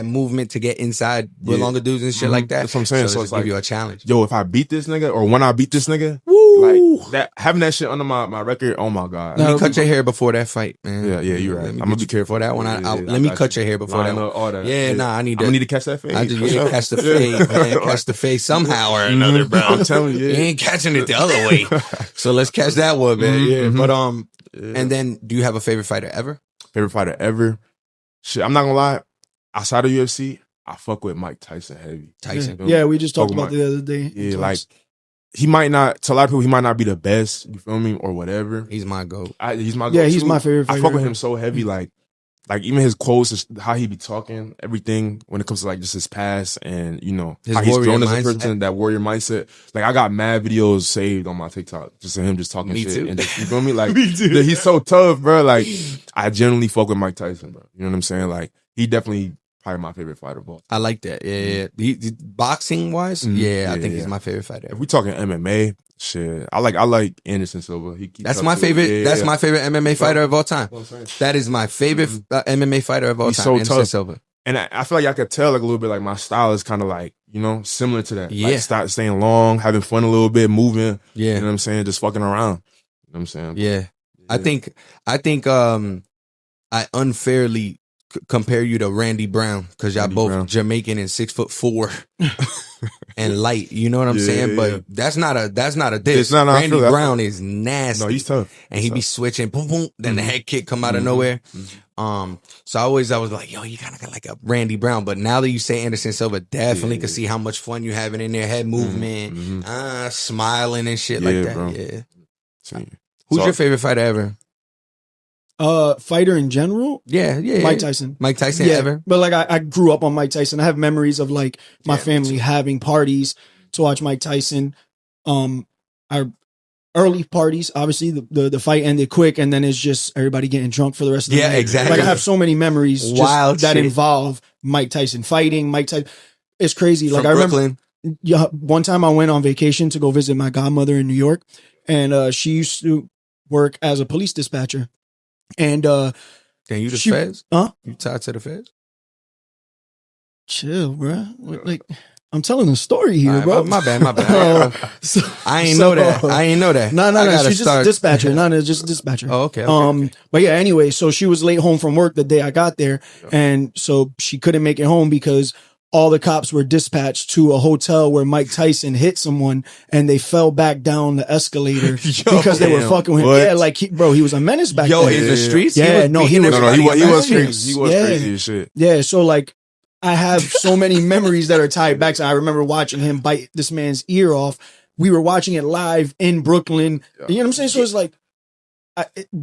movement to get inside with longer dudes and shit like that. That's what I'm saying. So it's like give you a challenge. Yo, if I beat this nigga or when I beat this nigga, like that having that shit under my record, oh my God. Let me cut your hair before that fight, man. Yeah, you're right. I'm gonna be careful for that one. Let me cut your hair before that one. All that. Yeah, I need to catch that fade. I just catch the fade, man. Catch the fade somehow or another, bro. I'm telling you, you ain't catching it the other way. So let's catch that one, man. Yeah, but and then do you have a favorite fighter ever? Favorite fighter ever? Shit, I'm not gonna lie. Outside of UFC, I fuck with Mike Tyson heavy. Yeah, we just talked about the other day. Yeah, like he might not. To a lot of people, he might not be the best. You feel me, or whatever. He's my goat. He's my goat. Yeah, he's my favorite. I fuck with him so heavy, like even his quotes, how he be talking, everything when it comes to like just his past and his how he's grown as a mindset. person, that warrior mindset. Like I got mad videos saved on my TikTok just of him just talking shit. Too. And just, you feel me? Like he's so tough, bro. Like I genuinely fuck with Mike Tyson, bro. You know what I'm saying? Like he definitely. Probably my favorite fighter of all. I like that. Yeah. Boxing wise, I think he's my favorite fighter. If we talking MMA, shit, I like Anderson Silva. That's my favorite. That's my favorite MMA fighter of all time. That is my favorite MMA fighter of all time. So Anderson tough. Silva. And I feel like I could tell like a little bit like my style is kind of like similar to that. Yeah, like, start staying long, having fun a little bit, moving. Yeah, you know what I'm saying, just fucking around. You know what I'm saying? Yeah. I think I unfairly compare you to Randy Brown because y'all both Jamaican and 6'4" and light. You know what I'm saying? But that's not a diss. Randy Brown is nasty. No, he's tough. And he be switching, boom, boom. Then the head kick come out of nowhere. So I was like, yo, you kind of got like a Randy Brown. But now that you say Anderson Silva, definitely can see how much fun you having in there, head movement, smiling and shit like that. Bro. Yeah. See. Who's So- your favorite fighter ever? Fighter in general, Yeah. Mike Tyson. Mike Tyson Yeah, ever? but like I grew up on Mike Tyson. I have memories of like my family having parties to watch Mike Tyson. Our early parties, obviously the fight ended quick, and then it's just everybody getting drunk for the rest of the night. Exactly. Like I have so many memories Wild that shit. involve Mike Tyson fighting. Mike Tyson, it's crazy. From Like I remember, Brooklyn. yeah, one time I went on vacation to go visit my godmother in New York, and she used to work as a police dispatcher, and Can you the she- feds? huh? You tied to the feds? Chill, bro. Like I'm telling a story here, All right, bro. my bad. So- I ain't so- know that. I ain't know that. No, I gotta she's just start- a dispatcher. No, just dispatcher. Oh, okay. But yeah, anyway, so she was late home from work the day I got there, and so she couldn't make it home because all the cops were dispatched to a hotel where Mike Tyson hit someone, and they fell back down the escalator because they were damn, fucking with him. what? Yeah, like he was a menace back Yo, then. in the streets? Yeah, was no, he beating was- No, everybody he up. was crazy. He was Yeah. crazy as shit. Yeah, so like I have so many memories that are tied back to. I remember watching him bite this man's ear off. We were watching it live in Brooklyn. You know what I'm saying? So it's like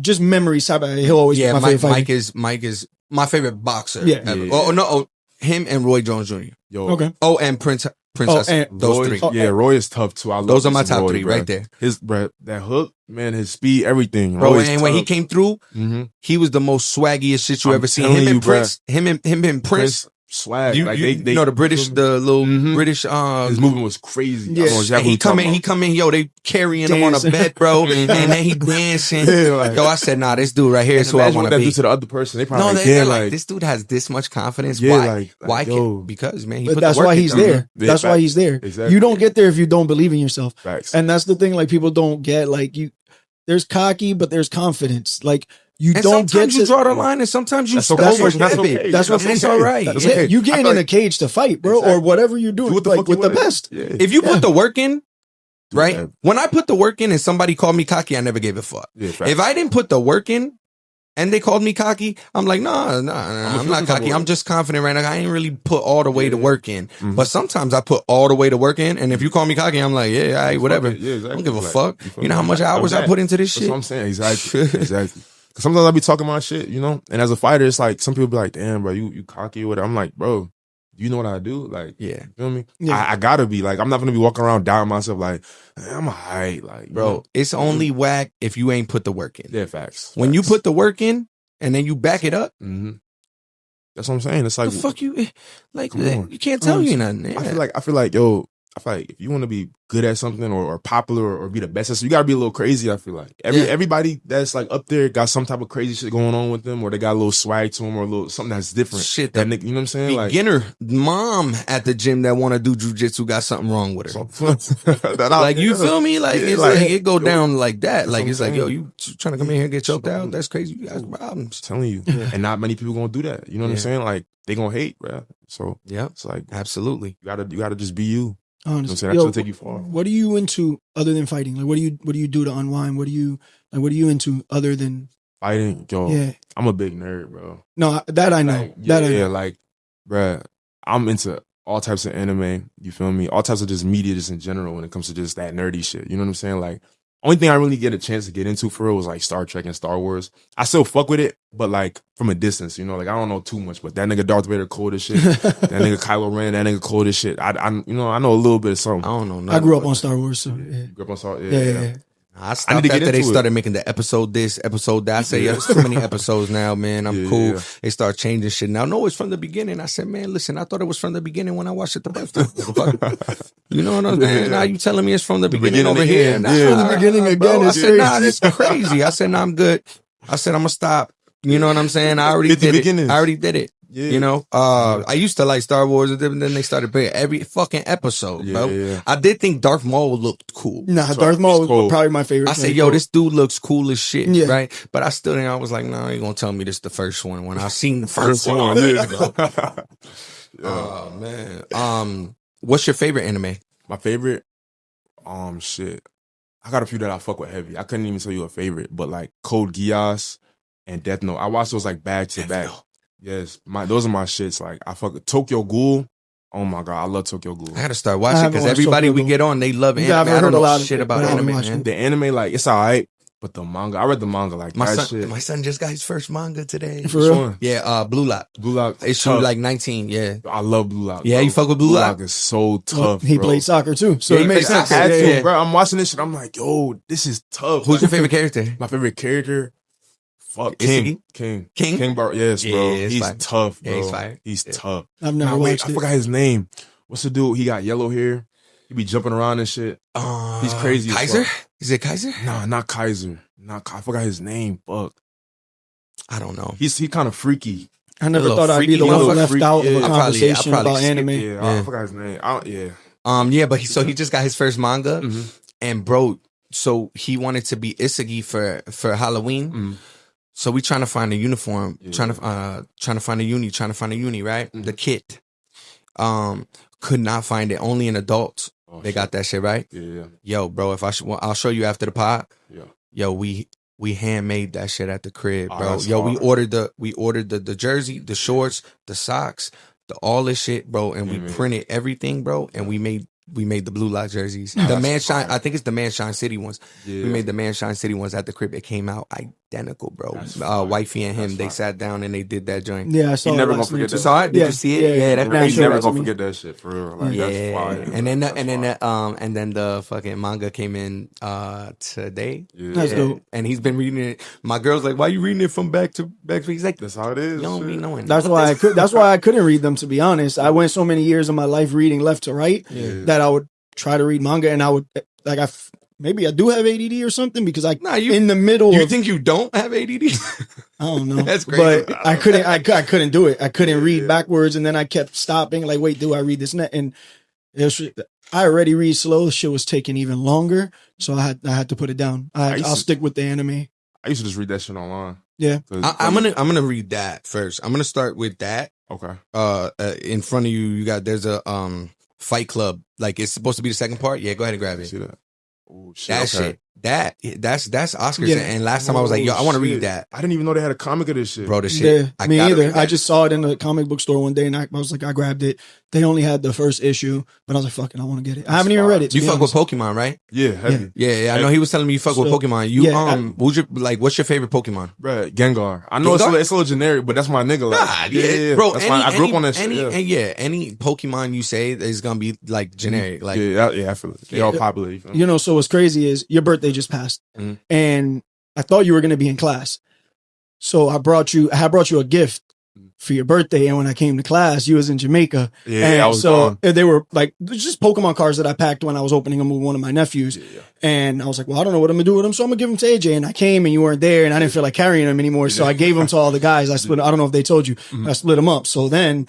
just memories. He'll always be Yeah, my favorite fighter. Mike is my favorite boxer. Yeah. Ever. Yeah. Oh no, him and Roy Jones Jr. Yo, Okay. Oh, and Prince. Oh, and those Roy, three. Yeah, Roy is tough too. I love Those are me my some top Roy, three bro. right there. His that hook, man, his speed, everything. Bro, Roy's and when he tough. came through, Mhm. he was the most swaggiest shit you I'm ever seen. telling Him and you, bruh. Prince. Him and Prince. swag, You, like you they know the British, the little Mhm. British. his movement was crazy. Yeah. I know And exactly he what you're talking come in, yo, they carrying him on a Dancing. bed, bro, and then he dancing. Yeah, like- Yo, I said, nah, this dude right here about. is who I Imagine want what to that be. do to the other person. They probably No, like, they're yeah, like, like this dude has this much confidence. Yeah, Why? like, Why? yo. Because man, he But put that's the work why in, he's though. there. Yeah, That's why facts. he's there. Exactly. You don't get there if you don't believe in yourself. facts. And that's the thing, like people don't get, like there's cocky, but there's confidence. Like you And don't get sometimes to you draw the line, and sometimes you That's step okay. That's over what- That's it. okay. That's what And it's okay. all right. That's Yeah. okay. You I getting feel in a like- cage to fight, bro, Exactly. or whatever you're doing, Do what the like fuck you with the wanna- best. Yeah. If you put the work in, right? Yeah. When I put the work in and somebody called me cocky, I never gave a fuck. Yeah, facts. If I didn't put the work in and they called me cocky, I'm like, nah, I'm feel not some type cocky. of I'm way. just confident right now. I ain't really put all the way to work in. Mhm. But sometimes I put all the way to work in, and if you call me cocky, I'm like, yeah, all right, whatever. Fuck it. Yeah, exactly. I don't give a Like, fuck. feel You know how me? much Like, hours I that. put into this That's shit? what I'm saying. Exactly. Exactly. Because sometimes I be talking my shit, you know? And as a fighter, it's like some people be like, damn, bro, you cocky or whatever. I'm like, bro, you know what I do? Like, Yeah. you feel me? Yeah. I gotta be like, I'm not gonna be walking around doubting myself like, I'm a height, like, you Bro, know? it's only whack if you ain't put the work in. Yeah, facts. When you put the work in and then you back it up, hmm That's what I'm saying. It's like, the fuck you like Come on. you can't tell you nothing. Yeah. I feel like, yo, if you want to be good at something or popular or be the best at something, you gotta be a little crazy. I feel like Yeah. everybody that's like up there got some type of crazy shit going on with them, or they got a little swag to them, or a little something that's different. Shit, that the nigga, you know what I'm saying? Like, beginner mom at the gym that want to do jujitsu got something wrong with her. that I- Like you feel me? Like Yeah, it's like, like it go yo, down like that. that's Like what it's I'm like, yo, saying. you trying to come in here and get choked out? That's crazy. You got problems. telling you, and not many people gonna do that. You know what I'm Yeah. saying? Like they gonna hate, bro. So Yeah, it's like absolutely. you gotta just be you. You know what I'm Honestly, saying? That's what take you far. what are you into other than fighting? Like, what do you do to unwind? What are you into other than? Fighting, yo, Yeah, I'm a big nerd, bro. no, that I know. Like, that I yeah, know. like, bruh, I'm into all types of anime. You feel me? All types of just media, just in general. When it comes to just that nerdy shit, you know what I'm saying? Like, only thing I really get a chance to get into for real was like Star Trek and Star Wars. I still fuck with it, but like from a distance, you know. Like I don't know too much, but that nigga Darth Vader cold as shit. That nigga Kylo Ren, that nigga cold as shit. I you know, I know a little bit of I something. don't know. I Nothing. grew up on Star Wars, so yeah, You grew up on Star, yeah. I stopped to get after they into it. started making the episode this, episode that. I said, yeah, there's too many episodes now, man. I'm Yeah, cool. yeah. They start changing shit now. No, it's from the beginning. I said, man, listen, I thought it was from the beginning when I watched it the first time. Fuck. You know what I'm saying? Yeah. Now you telling me it's from the beginning beginning over again. here. Yeah. Nah, The beginning again bro. I is said, nah, crazy. that's crazy. I said, nah, I'm good. I said, I'm gonna stop. You know what I'm saying? I already 50 did it. beginnings. I already did it. Yeah. You know, I used to like Star Wars, and then they started playing every fucking episode, Yeah, bro. yeah. I did think Darth Maul looked cool. Nah, Darth Maul was cool. probably my favorite. I said, thing. yo, this dude looks cool as shit, Yeah. right? But I still didn't. I was like, no, you gonna tell me this the first one when I seen the first one. Oh man. What's your favorite anime? My favorite, shit. I got a few that I fuck with heavy. I couldn't even tell you a favorite, but like Code Geass, and Death Note. I watched those like back to Death back. Note. Yes, those are my shits. Like I fuck with Tokyo Ghoul. Oh my god, I love Tokyo Ghoul. I gotta start I watching haven't because watched everybody Tokyo we Ghoul. get on, they love Yeah, I've anime. I heard don't a know lot of shit it, about but I haven't anime, watched man. it. The anime, like it's alright, but the manga, I read the manga like My that son, shit. my son just got his first manga today. For Which real? one? Yeah, Blue Lock. Blue Lock. Issue tough. like 19. Yeah, I love Blue Lock. Yeah, bro. you fuck with Blue Blue Lock? Lock is so Well, tough. he bro. played soccer too, so Yeah, it he makes played sense. soccer. I had to, Yeah. bro. I'm watching this shit. I'm like, yo, this is tough. Who's your Like, favorite character? My favorite character? Fuck, Isagi? King. Yes, Yeah, bro. it's He's fire. tough, Yeah, bro. he's fire. He's Yeah. tough. I've never Nah, wait, watched I it. forgot his name. What's the dude? He got yellow hair. He be jumping around and shit. He's crazy as Kaiser? fuck. Is it Kaiser? Nah, not Kaiser. I forgot his name. Fuck. I don't know. He kind of freaky. I never little thought I'd be freaky the one motherfucker. left out of Yeah. a I'll probably conversation about skip anime. Yeah, Yeah. I forgot his name. Yeah. Yeah, but he just got his first manga, Mhm. and bro, so he wanted to be Isagi for Halloween. Mhm. So we trying to find a uniform, Yeah. trying to find a uni, right? Mhm. The kit, could not find it. Only in adults Oh, they shit. got that shit, right? Yeah. Yo, bro, if I'll show you after the pod. Yeah. Yo, we handmade that shit at the crib, Oh, bro. that's Yo, hard. we ordered the jersey, the shorts, the socks, all this shit, bro, and Yeah, we man. printed everything, bro, and we made the Blue Lock jerseys. Oh, The that's Manshine, fire. I think it's the Manshine City ones. Yeah. We made the Manshine City ones at the crib. It came out identical, bro. That's fire. Wifey and him, That's they fire. sat down and they did that joint. Yeah, I saw He it never last gonna night, forget too. that. Saw it? Did you see it? Yeah, that Nah, He's sure, never that's gonna me. forget that shit for real. Like, Yeah, that's fire. and then That's fire. and then the fucking manga came in today. Yeah. That's dope. And he's been reading it. My girl's like, "Why you reading it from back to back?" He's like, That's how it is. "You don't shit. be knowing." That's why I couldn't read them, to be honest. I went so many years of my life reading left to right Yeah. that I would try to read manga, and I would like maybe I do have ADD or something because Nah, you- in the middle You of think you don't have ADD? I don't know. That's crazy. But I couldn't do it. I couldn't read backwards, and then I kept stopping. Like, wait, do I read this? And it was, I already read slow. Shit was taking even longer, so I had to put it down. I'll stick with the anime. I used to just read that shit online. Yeah. I'm gonna read that first. I'm gonna start with that. Okay. In front of you, there's a Fight Club. Like it's supposed to be the second part. Yeah, go ahead and grab it. See that? Oh shit. That okay. shit. That's Oscars. Yeah. And last time I was like, yo, I want to read that, I didn't even know they had a comic of this shit. bro. The shit. Yeah, me gotta either. read I that. just saw it in the comic book store one day, and I was like, I grabbed it. They only had the first issue, but I was like, fuck it, I want to get it. I haven't even read it. to You be fuck with honest. Pokemon, right? Yeah, heavy. Yeah. I know he was telling me you fuck with So, Pokemon. You yeah, who's your what's your favorite Pokemon? Bruh, Gengar. I know Gengar? it's a little generic, but that's my nigga. Like, yeah. bro. That's fine. I grew up on that shit. Any Pokemon you say is gonna be like generic. Like yeah, I feel it. They all popular. You feel me? You know, so what's crazy is your birthday just passed, Mhm. and I thought you were going to be in class. So I had brought you a gift for your birthday, and when I came to class, you was in Jamaica. Yeah, and I was so gone. they were like just Pokemon cards that I packed when I was opening them with one of my nephews. Yeah. And I was like, well, I don't know what I'm gonna do with them, so I'm gonna give them to AJ. And I came, and you weren't there, and I didn't feel like carrying them anymore, so I gave them to all the guys. I don't know if they told you. Mm-hmm. I split them up. So then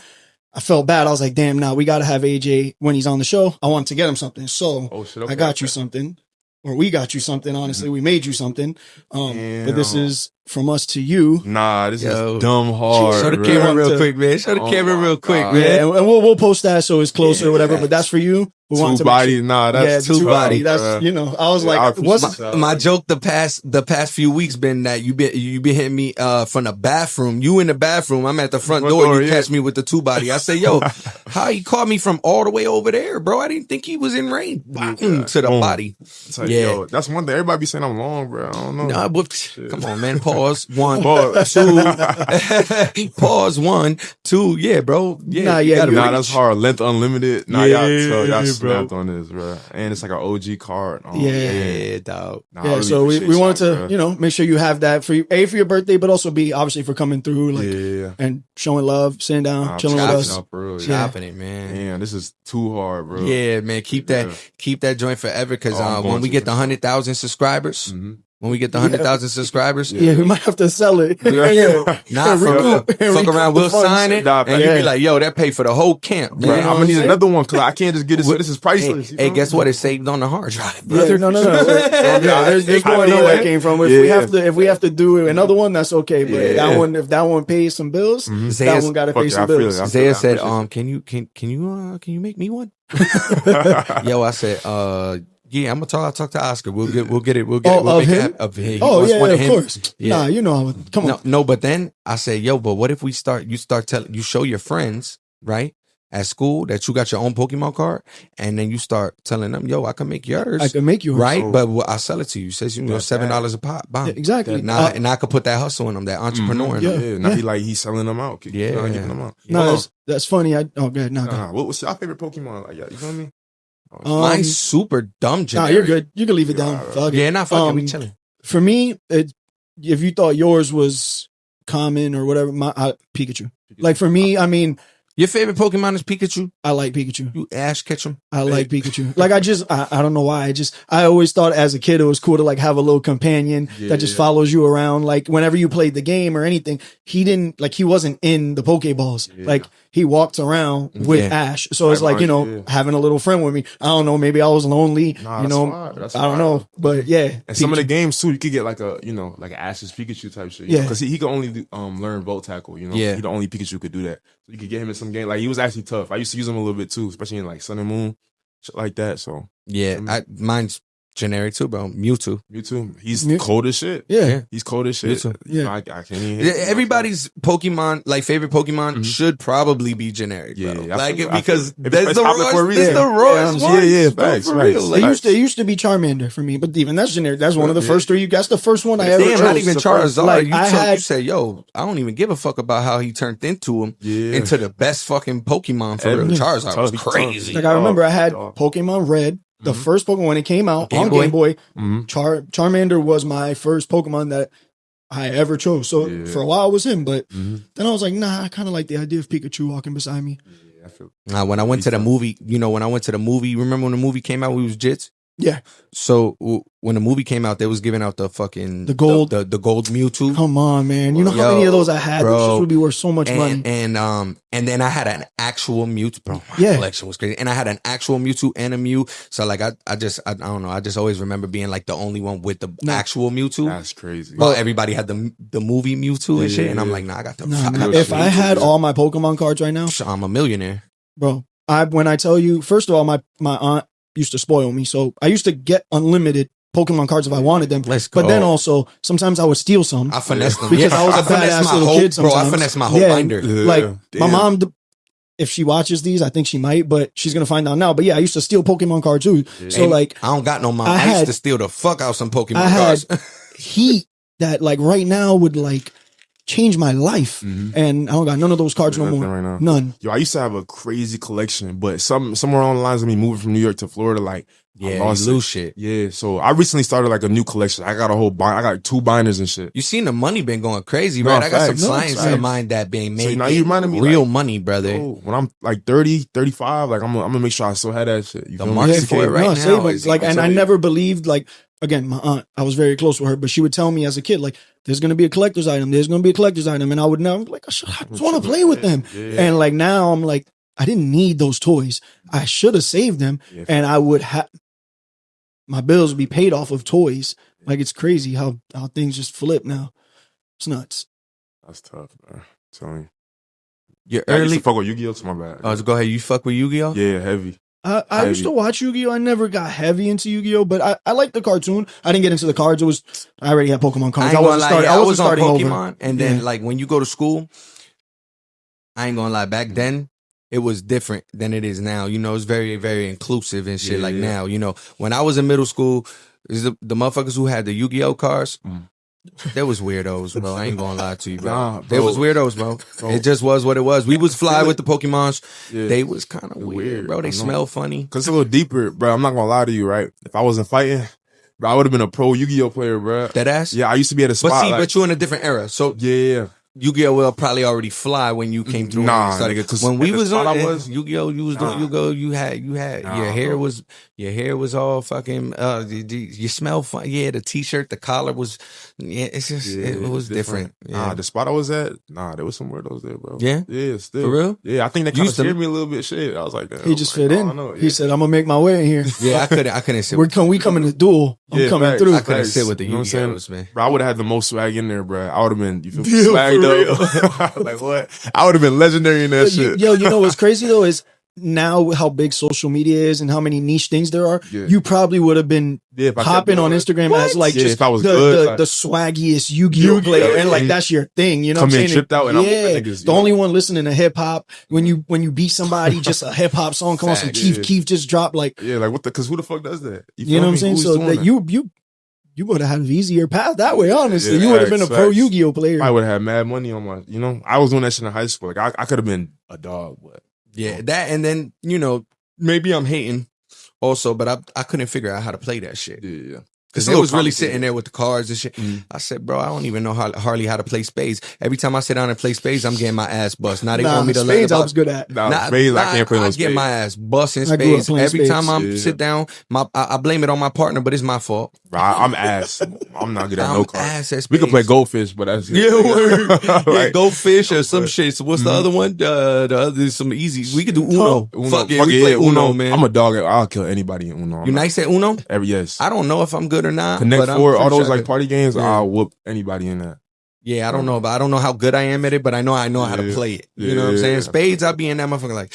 I felt bad. I was like, damn, now we got to have AJ when he's on the show. I want to get him something. So Oh shit. I got you something, or we got you something. Honestly, we made you something. But this Damn. is from us to you. Nah, this Yo. is dumb hard. show the bruh. camera want real to- quick, man. Show the Oh camera my real quick, God. man. Yeah, and we'll post that so it's closer or whatever. Yeah. But that's for you. We wanted Two to make bodies. Nah, that's yeah, too two body. tough, That's bruh. I was Yeah, I like, appreciate what's that. My joke the past few weeks been that you been hitting me from the bathroom. You in the bathroom. I'm at the front door. You yeah. catch me with the 2-body. I say, yo, how he caught me from all the way over there, bro? I didn't think he was in range. To the Boom. body. It's like, Yeah. yo, that's one thing. Everybody be saying I'm long, bro. I don't know. Nah, but come on, man. Pause. 1, Pause. 2. Pause. 1, 2. Yeah, bro. Yeah, Nah, you yeah, gotta Nah, reach. that's hard. Length unlimited. Nah, Yeah, y'all bro. snapped on this, bro. And it's like an OG card. Oh, Yeah. man. Yeah, dog. Nah, I yeah. really So we appreciate wanted y'all, to, bruh. you know, make sure you have that for you, for your birthday, but also B, obviously for coming through, like, Yeah. and showing love, sitting down, Nah, chilling with chopping us. up, bro. Yeah. Chopping it, man. Damn, this is too hard, bro. Yeah, man. Keep that joint forever. Cause Oh, I'm when going we to. get the 100,000 subscribers, Mhm. when we get the 100,000 subscribers, Yeah, we might have to sell it. nah, for real. Fuck around, we'll sign it, Nah, and you yeah. be like, yo, that paid for the whole camp, Bro, man. I'm gonna need another one because I can't just get this. This is Hey, priceless. you hey, feel guess me? what? It's saved on the hard drive, Yeah, brother. no. Yeah, there's more where that came from. If we have to do another one, that's okay. But Yeah. if that one pays some bills, that Zayas- one got to Fuck pay yeah, some I feel bills. it. Zaya said, appreciate can you make me one? Yo, I said, Yeah, I'm gonna talk to Oscar. We'll get it. We'll of make it him? happen. Of him. He Oh wants yeah, one of him. course. Yeah. Nah, you know, come on. No, but then I said, yo, but what if you start telling, you show your friends, right, at school that you got your own Pokemon card, and then you start telling them, yo, I can make yours. I can make yours. Right, Oh. but I'll sell it to you. Says you know $7 a pop. Bam. Yeah, exactly. And I could put that hustle in them, that entrepreneur. In them. Yeah, now he's selling them out. Yeah. Giving them out. No, that's funny. Good. No, What was your favorite Pokemon? Like, you feel me? Mine's super dumb. Nah, Generic. you're good. You can leave it down. Fuck it. Yeah, not fucking. We chilling. For me, if you thought yours was common or whatever, Pikachu. Like for me, I mean, Your favorite Pokemon is Pikachu? I like Pikachu. You Ash Ketchum? I like Pikachu. Like I don't know why. I always thought as a kid it was cool to like have a little companion that just follows you around. Like whenever you played the game or anything, he wasn't in the Pokeballs. Yeah. Like he walked around with Ash. So it's like, having a little friend with me. I don't know, maybe I was lonely, Nah, that's I don't know. But yeah. And some of the games too, you could get like like an Ash's Pikachu type shit. Because he can only learn Volt Tackle, Yeah. He the only Pikachu could do that. So you could get him in some game. Like he was actually tough. I used to use him a little bit too, especially in like Sun and Moon, shit like that. So Yeah, mine's generic too, bro. Mewtwo. Mewtwo, he's cold as shit. Yeah. He's cold as shit. Mewtwo. Yeah. I can't even hit him. Everybody's Pokemon, like favorite Pokemon, should probably be generic, bro. Yeah, like I because feel- that's it's the popular for a rawest. It's reason. the rawest Yeah, ones, yeah, bro, facts, for facts. real. Like, It used to be Charmander for me, but even that's generic. That's one of the first three. That's the first one I ever damn, chose. not even Charizard. Like, You say, yo, I don't even give a fuck about how he turned into him, Yeah. into the best fucking Pokemon for real. Yeah. Charizard was Tough. crazy. Like I remember I had Dog. Pokemon Red, the first Pokemon when it came out Game on Boy. Game Boy. Mhm. Charmander was my first Pokemon that I ever chose. So Yeah. for a while it was him, but Mhm. then I was like, nah, I kind of like the idea of Pikachu walking beside me. Yeah, I feel When I went to the movie, remember when the movie came out, we was jits? Yeah, So when the movie came out, they was giving out the fucking The gold- the gold Mewtwo. come on, man. You know how Yo, many of those I had? bro. Those shits would be worth so much money. And then I had an actual Mewtwo, bro. My Yeah. collection was crazy. And I had an actual Mewtwo and a Mew. So like I don't know. I just always remember being like the only one with the actual Mewtwo. that's crazy. Well, everybody had the movie Mewtwo and shit. And I'm Yeah. like, nah, I got the. Nah, I got if the I Mewtwo. had all my Pokemon cards right now, I'm a millionaire. bro, when I tell you, first of all, my aunt used to spoil me, so I used to get unlimited Pokemon cards if I wanted them. Let's But go. then also sometimes I would steal some. I finessed them Because I was a finessed badass my little whole- kid bro. I sometimes. finessed my whole Yeah. binder. Like my Damn. mom, if she watches these, I think she might, but she's gonna find out now. But yeah, I used to steal Pokemon cards too. So Hey, like I don't got no mom. I I used had- to steal the fuck out some Pokemon I had cards. heat that like right now would like change my life, and I don't got none of those cards no Nothing more. right now. None. Yo, I used to have a crazy collection, but somewhere along the lines of me moving from New York to Florida, like I Yeah, lost you it. lose shit. Yeah, so I recently started like a new collection. I got a whole bind. I got 2 binders and shit. You seen the money been going crazy, No, right? I got some facts. No, clients facts. of mine that being made now you reminded me, real like, money, brother. Oh, when I'm like 30, 35, like I'm gonna make sure I still have that shit. You The feel me? market Yeah, for it right no, now save 'em. is- like, I'm and I telling you. never believed like. Again, my aunt, I was very close with her, but she would tell me as a kid, like, there's going to be a collector's item. There's going to be a collector's item. And I would never, like, I just want to play with them. Yeah. And like now I'm like, I didn't need those toys. I should have saved them Yeah. and I would have, my bills would be paid off of toys. Like, it's crazy how things just flip now. It's nuts. That's tough, man. I'm telling you. You're I used early. to fuck with Yu-Gi-Oh! To my bad. Oh, so go ahead. You fuck with Yu-Gi-Oh? Yeah, heavy. I used to watch Yu-Gi-Oh! I never got heavy into Yu-Gi-Oh! But I liked the cartoon. I didn't get into the cards. I already had Pokemon I cards. ain't I gonna wasn't lie. starting. Yeah, I I wasn't was on starting Pokemon, over. and then Yeah. like when you go to school, I ain't gonna lie. Back then, it was different than it is now. You know, it's very, very inclusive and shit. Yeah, like yeah. now, you know, when I was in middle school, is the motherfuckers who had the Yu-Gi-Oh cards. There was weirdos, bro. I ain't gonna lie to you, bro. Nah, There bro. was weirdos, bro. Bro. It just was what it was. We was fly feel with the Pokemons. Yeah. They was kind of They're weird, weird. bro. I They know. smell funny. Cause it's a little deeper, bro. I'm not gonna lie to you, right? If I wasn't fighting, bro, I would have been a pro Yu-Gi-Oh player, bro. That ass. Yeah, I used to be at a spot. But see, like, but you're in a different era. So yeah, Yu-Gi-Oh will probably already fly when you came through. Nah, and started- nigga, 'cause when we at the was spot on I was- Yu-Gi-Oh, you was doing Nah. Yu-Gi-Oh, you had Nah, your hair was all fucking. You smell fun. Yeah, the t-shirt, the collar was. Yeah, it's just yeah, it was it's different. Yeah. Nah, the spot I was at, there was some weirdos there, bro. Yeah? yeah, still For real? Yeah, I think that You kind of used to- scared me a little bit. Shit, I was like, He just like, fit I in. don't know, He yeah. said, "I'm gonna make my way in here. Yeah, I couldn't sit. We come in the duel. I'm Yeah, coming facts. through." I couldn't Facts. sit with the You know what I'm saying? Yu-Gi-Ohs, man. Bro, I would have had the most swag in there, bro. I would have been, you feel me, Yeah, swagged for up. Like what? I would have been legendary in that shit. Yo, you know what's crazy though is now how big social media is and how many niche things there are, Yeah. you probably would have been if I kept popping doing on it. Instagram What? as like Yeah, just if I was the, good, the, like- the swaggiest Yu-Gi-Oh player, and like that's your thing. You know Come what I'm in saying? tripped out, and I'm yeah, with niggas, the you only know? one listening to hip hop when you beat somebody, just a hip hop song, come on, some Facts. Chief Yeah. Keef just dropped, like Yeah, like what the? Because who the fuck does that? you feel know what I'm me? saying. Who's So doing that you would have had an easier path that way. Honestly, Yeah, you would have been a facts, pro facts. Yu-Gi-Oh player. I would have had mad money on my. You know, I was doing that shit in high school. Like I could have been a dog, but Yeah, that, and then maybe I'm hating also, but I couldn't figure out how to play that shit. yeah. Because It's a it little was really complicated. sitting there with the cards and shit. I said, bro, I don't even know hardly how to play spades. Every time I sit down and play spades, I'm getting my ass bust. Now they want me to learn spades I about was good at. Nah, spades, I can't play no I spades. get my ass busting I grew up spades. playing Every time spades. I Yeah. sit down, I blame it on my partner, but it's my fault. Bro, I'm ass. I'm not good at no I'm cards. ass at We can play spades. goldfish, but that's it. Yeah, word. Yeah, Like, go fish or some shit. So what's the other one? The other is some easy. We could do Uno. Fuck yeah, we play Uno, man. I'm a dog. I'll kill anybody in Uno. You nice at Uno? Yes. I don't know if I'm good or not. Connect but I'm Four, pretty all those sure I like could. party games. Yeah. I'll whoop anybody in that. Yeah, I don't know, but I don't know how good I am at it, but I know how to Yeah. play it. You know what I'm saying? Yeah. Spades, I'll be in that motherfucker like,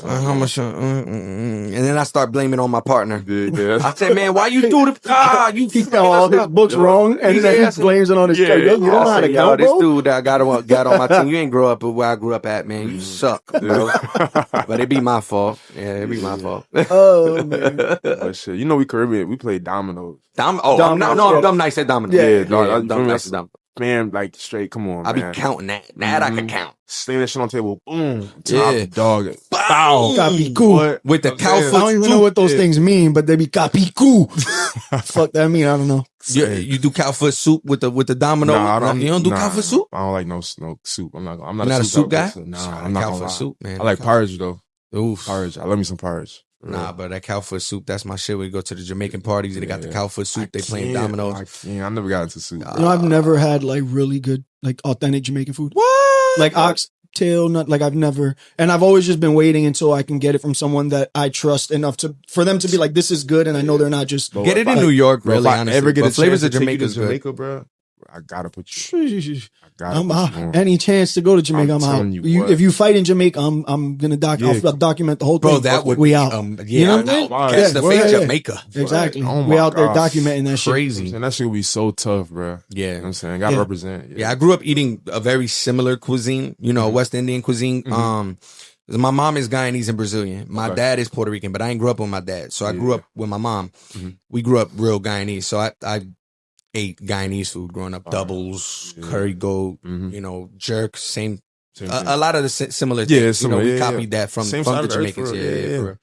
how much? And then I start blaming on my partner. Yeah. I said, man, why you do the? You He got all his books wrong, and then he blames it on his child. Yo, you don't know how to count, this bro? dude that got on my team, you ain't grow up where I grew up at, man. You suck, bro. But it be my fault. Yeah, it be my fault. Oh man. But shit, you know we Caribbean. We play dominoes. Dominoes, yeah. I'm dumb nice at domino. Yeah, Yeah, dog. I'm dumb I- nice at domino. Man, like straight. Come on, I be man. counting that. That I can count. Slam that shit on the table. Boom. Yeah. Top dog. Bow. Capicu. What? With the I'm cow saying? foot I don't even know what those things mean, but they be capicu. Fuck that mean? I don't know. Yeah, you do cow foot soup with the domino. Nah, I don't. You don't do nah, cow foot soup. I don't like no soup. I'm not You're not a soup guy. Nah, I'm not cow gonna foot lie. soup, man. I like porridge though. Oof. Porridge. I love me some porridge. Nah, but that cow foot soup, that's my shit. We go to the Jamaican parties and they got the Yeah. cow foot soup. They playing dominoes. I never got into soup. You know, I've never had like really good, like authentic Jamaican food. What? Like oxtail, not like I've never, and I've always just been waiting until I can get it from someone that I trust enough for them to be like, this is good, and I know they're not just. Bro, Get if it in I- New York, Bro, really, if I honestly. ever get But a flavors chance of to take you to Jamaica is good. Jamaica, bro, I gotta put you. I gotta I'm put out. you on. Any chance to go to Jamaica, I'm I'm out. telling you what. If you fight in Jamaica, I'm gonna Yeah. I'll document the whole thing. Bro, that would we be, out. yeah, You know what I'm saying? Wow. Catch the Yeah, fate, yeah. Jamaica. Exactly. Oh we my out there gosh. documenting that shit. Crazy. And that shit would be so tough, bro. You know what Yeah. I'm saying? Gotta Yeah. represent. Yeah, I grew up eating a very similar cuisine, West Indian cuisine. My mom is Guyanese and Brazilian. My Okay. dad is Puerto Rican, but I ain't grew up with my dad. So I grew Yeah. up with my mom. Mhm. We grew up real Guyanese. So I ate Guyanese food growing up. Doubles, yeah. curry goat, Mhm. jerk, same. Same A thing. lot of the similar Yeah, things. similar, We yeah, copied that from Same the side of the earth, Jamaicans. for real. Yeah, for real.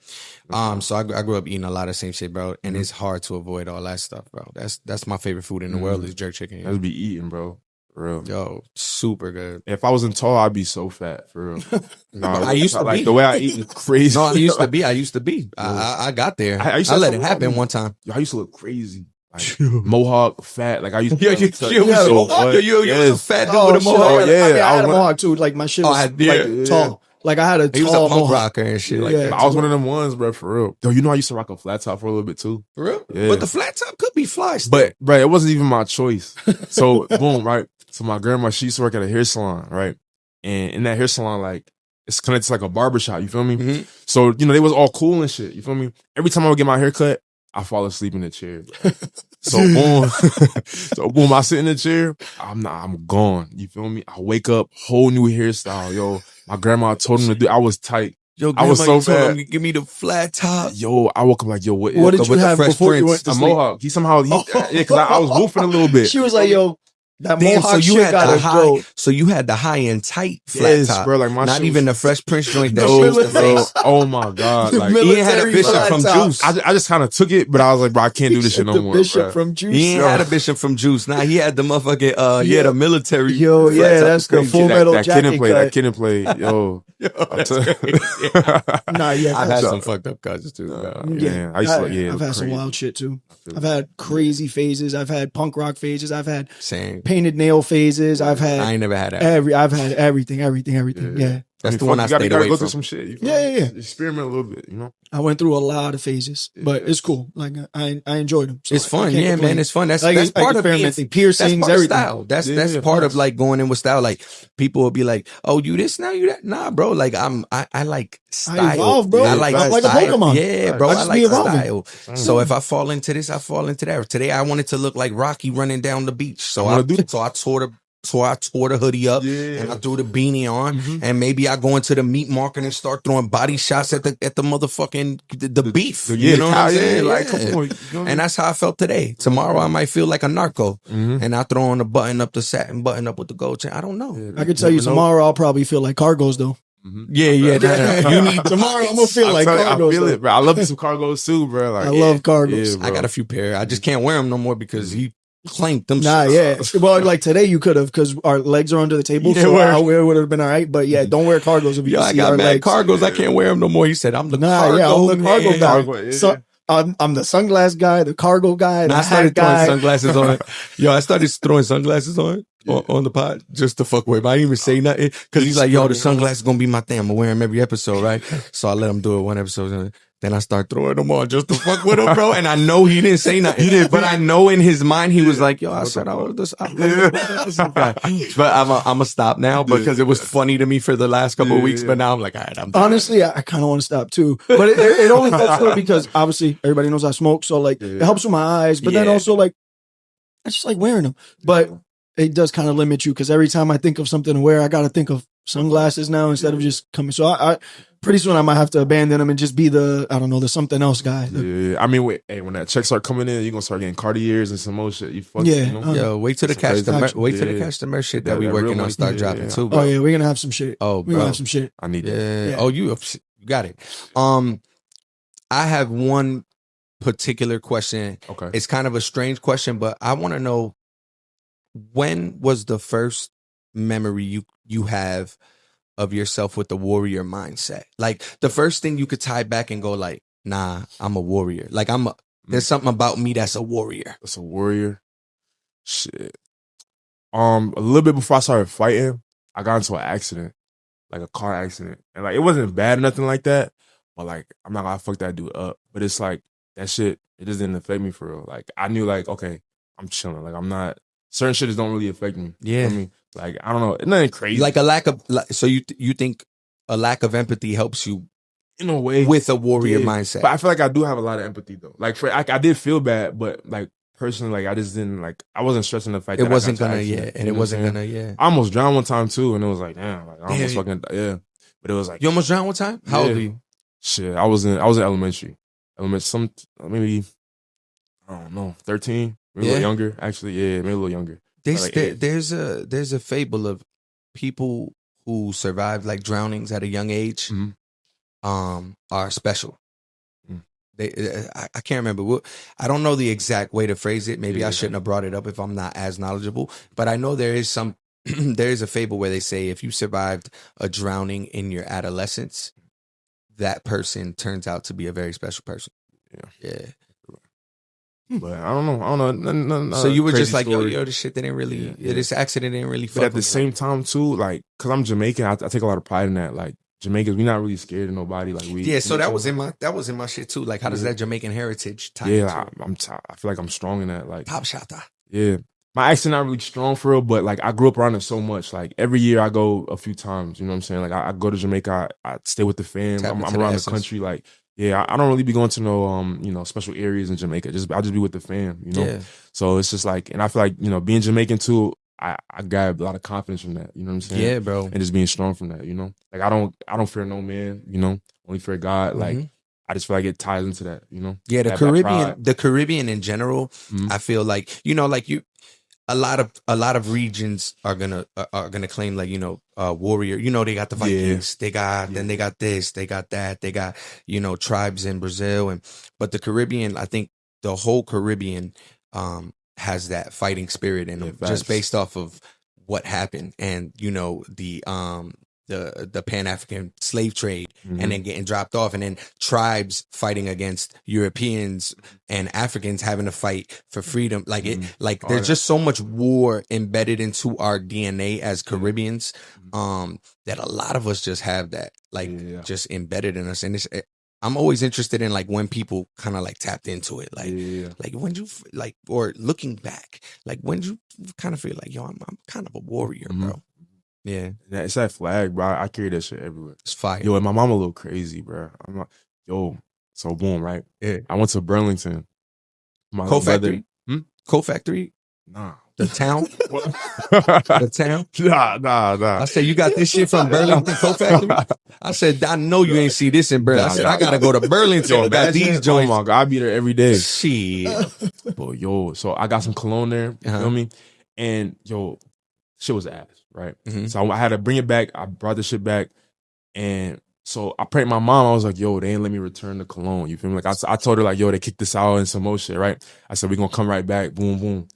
That's So I grew up eating a lot of same shit, bro. And Mhm. it's hard to avoid all that stuff, bro. That's my favorite food in the world is jerk chicken. That'd be eating, bro. For real. Yo, super good. If I wasn't tall, I'd be so fat. For real. No, I used to like be. the way I eat is crazy. No, I used to be. I got there. I used I to let have it some- happen one time. Yo, I used to look crazy. Like, mohawk, fat. Like I used to. Yeah, you was so a yes. fat dude Oh, with a shit. mohawk. Oh, yeah. I mean, I I had a was- mohawk too. Like my shit Oh, was I did. like tall. Like I had a He was a tall punk mohawk. rocker and shit like Yeah. that. I was one of them ones, bro. For real. Yo, you know I used to rock a flat top for a little bit too. For real? Yeah. But the flat top could be fly still. But bro, it wasn't even my choice. So boom, right. So my grandma, she used to work at a hair salon, right? And in that hair salon, like it's connected to like a barbershop. You feel me? Mhm. So they was all cool and shit. You feel me? Every time I would get my hair cut, I fall asleep in the chair. Bro. So boom, I sit in the chair. I'm gone. You feel me? I wake up, whole new hairstyle. Yo, my grandma told him to do. I was tight. Yo, I was grandma, so you told bad. him, give me the flat top. Yo, I woke up like, yo, what What did With you the have Fresh before you went Prince, to a sleep? mohawk? Because I was woofing a little bit. She was like, yo, that Damn, mohawk so you shit had gotta the high, go. so you had the high and tight flat Yes, top, bro, like my not shit even was- the Fresh Prince joint that No, she used to bro. face. Oh my god! Like He ain't had a Military bishop flat from top. Juice. I just kind of took it, but I was like, bro, I can't do this shit no The more. bishop bro. from Juice. He ain't had a bishop from Juice. Nah, he had the motherfucking Yeah. the military. Yo, flat yeah, top. that's the Crazy. full metal that jacket kid and play. cut. That kid and play. Yo, That's tell- crazy. Nah, yeah, I've had So- some fucked up cousins too. bro. Yeah, I used to. Yeah, I've had some crazy. wild shit too. feel I've it. had crazy phases. I've had punk rock phases. I've had Same. painted nail phases. I've had I ain't never had that. I've had everything. Yeah. That's the one I you gotta stayed go away through from. some shit. You Yeah. Experiment a little bit, you know. I went through a lot of phases, but it's cool. Like I enjoyed them. So It's I fun, can't yeah, complain. man. It's fun. That's Like, that's part of being, experimenting, that's piercings, part of everything. style. That's part of like going in with style. Like people will be like, "Oh, you this now, you that." Nah, bro. Like I like style. I evolve, bro. I like I'm like a style. Pokemon. Yeah, bro. I I just like be evolving. style. So if I fall into this, I fall into that. Today I wanted to look like Rocky running down the beach. So I tore the hoodie up and I threw the beanie on, and maybe I go into the meat market and start throwing body shots at the motherfucking the beef. You know what I'm saying? Like, Yeah. come on, you know what I mean? And that's how I felt today. Tomorrow I might feel like a narco, and I throw on the button up, the satin button up with the gold chain. I don't know. I could tell you tomorrow I'll probably feel like Cargos though. Yeah. You need tomorrow. I'm gonna feel like Cargos. I feel though. it, bro. I love some cargos too, bro. Like, I love Cargos. Yeah, I got a few pair. I just can't wear them no more because he clanked them. Nah, yeah. Well, like today you could have because our legs are under the table, Yeah, so word. I would have been all right. But yeah, don't wear Cargos if you I see got our mad legs. cargos. I can't wear them no more. He said, "I'm the cargo I'm the cargo man." guy. Cargo, yeah. So I'm the sunglass guy, the cargo guy, the And I started hat throwing guy. sunglasses on. Yo, I started throwing sunglasses on the pod just to fuck with him. I didn't even say nothing because he's like, "Yo, the sunglasses gonna be my thing. I'm gonna wear them every episode, right?" So I let him do it one episode. Then I start throwing them on just to fuck with him, bro. And I know he didn't say nothing. But I know in his mind he was like, "Yo, I said I was this." But I'm gonna stop now because it was funny to me for the last couple of weeks. But now I'm like, all right, I'm done. Honestly, I kind of want to stop too, but it only helps me because obviously everybody knows I smoke, so like it helps with my eyes. But then also like I just like wearing them, but it does kind of limit you because every time I think of something to wear, I got to think of sunglasses now instead of just coming. So I pretty soon I might have to abandon them and just be the something else guy. I mean, when that check start coming in, you're gonna start getting Cartiers and some more shit. You fuck, Yeah. you know? Yo, wait till the catch the catch the merch shit that we That working real on money. start Yeah, dropping yeah. too, bro. Oh yeah, we're gonna have some shit. Oh, We're bro. gonna have some shit. I need that. Yeah. Yeah. Oh, you got it. I have one particular question. Okay. It's kind of a strange question, but I want to know, when was the first memory you have of yourself with the warrior mindset? Like the first thing you could tie back and go like, nah, I'm a warrior. Like there's something about me that's a warrior. That's a warrior. Shit. A little bit before I started fighting, I got into an accident, like a car accident, and like it wasn't bad or nothing like that. But like I'm not gonna fuck that dude up. But it's like that shit. It just didn't affect me for real. Like I knew like okay, I'm chilling. Like I'm not. Certain shit just don't really affect me. Yeah. I mean, like I don't know. It's nothing crazy. Like a lack of so you think a lack of empathy helps you in a way with a warrior yeah. mindset. But I feel like I do have a lot of empathy though. Like I did feel bad, but like personally, like I just didn't like I wasn't stressing the fact it that wasn't I got gonna into an accident, and you it know wasn't what I'm gonna saying? I almost drowned one time too, and it was like damn, like I almost fucking But it was like you almost drowned one time. How old were you? Shit, I was in elementary. Maybe I don't know, 13, maybe a little younger. Actually, maybe a little younger. There's a fable of people who survived like drownings at a young age, are special. I can't remember. I don't know the exact way to phrase it. Maybe I shouldn't have brought it up if I'm not as knowledgeable. But I know there is some. There is a fable where they say if you survived a drowning in your adolescence, that person turns out to be a very special person. Yeah. But I don't know. So you were just like, story. yo, this shit didn't really, this accident didn't really. But at the same time, too, like, cause I'm Jamaican, I take a lot of pride in that. Like, Jamaicans, we not really scared of nobody. Like we, so that was in my shit too. Like, how does that Jamaican heritage tie? Yeah, I feel like I'm strong in that. Like, pop shot. Yeah, my accent not really strong for real, but like I grew up around it so much. Like every year I go a few times. You know what I'm saying? Like I go to Jamaica, I stay with the fam. I'm around the country. Like. Yeah, I don't really be going to no, special areas in Jamaica. I'll just be with the fam, you know? Yeah. So it's just like, and I feel like, being Jamaican too, I got a lot of confidence from that, you know what I'm saying? Yeah, bro. And just being strong from that, you know? Like I don't fear no man, only fear God. Like I just feel like it ties into that, you know? Yeah, the Caribbean in general, I feel like, a lot of regions are gonna claim like warrior. They got the Vikings, they got then they got this, they got that, they got tribes in Brazil, but the Caribbean, I think the whole Caribbean has that fighting spirit in them, just based off of what happened and the the Pan-African slave trade and then getting dropped off, and then tribes fighting against Europeans and Africans having to fight for freedom. Like there's just so much war embedded into our DNA as Caribbeans, that a lot of us just have that just embedded in us. And I'm always interested in like when people kind of like tapped into it, like when you like, or looking back, like when you kind of feel like, yo, I'm kind of a warrior, bro. Yeah, it's that flag, bro. I carry that shit everywhere. It's fire. Yo, and my mom a little crazy, bro. I'm like, yo, so boom, right? Yeah. I went to Burlington. My Coat Factory? brother, Coat Factory? Nah. The town? The town? Nah. I said, you got this shit from Burlington Coat Factory? I said, I know you ain't see this in Burlington. I said, I gotta go to Burlington. Yo, Got these joints. Oh my God, I be there every day. Shit. But yo, so I got some cologne there, you feel me? And yo, shit was ass, right? So I had to bring it back. I brought the shit back. And so I prayed my mom. I was like, yo, they ain't let me return the cologne. You feel me? Like I told her like, yo, they kicked this out and some more shit, right? I said, we gonna come right back. Boom, boom.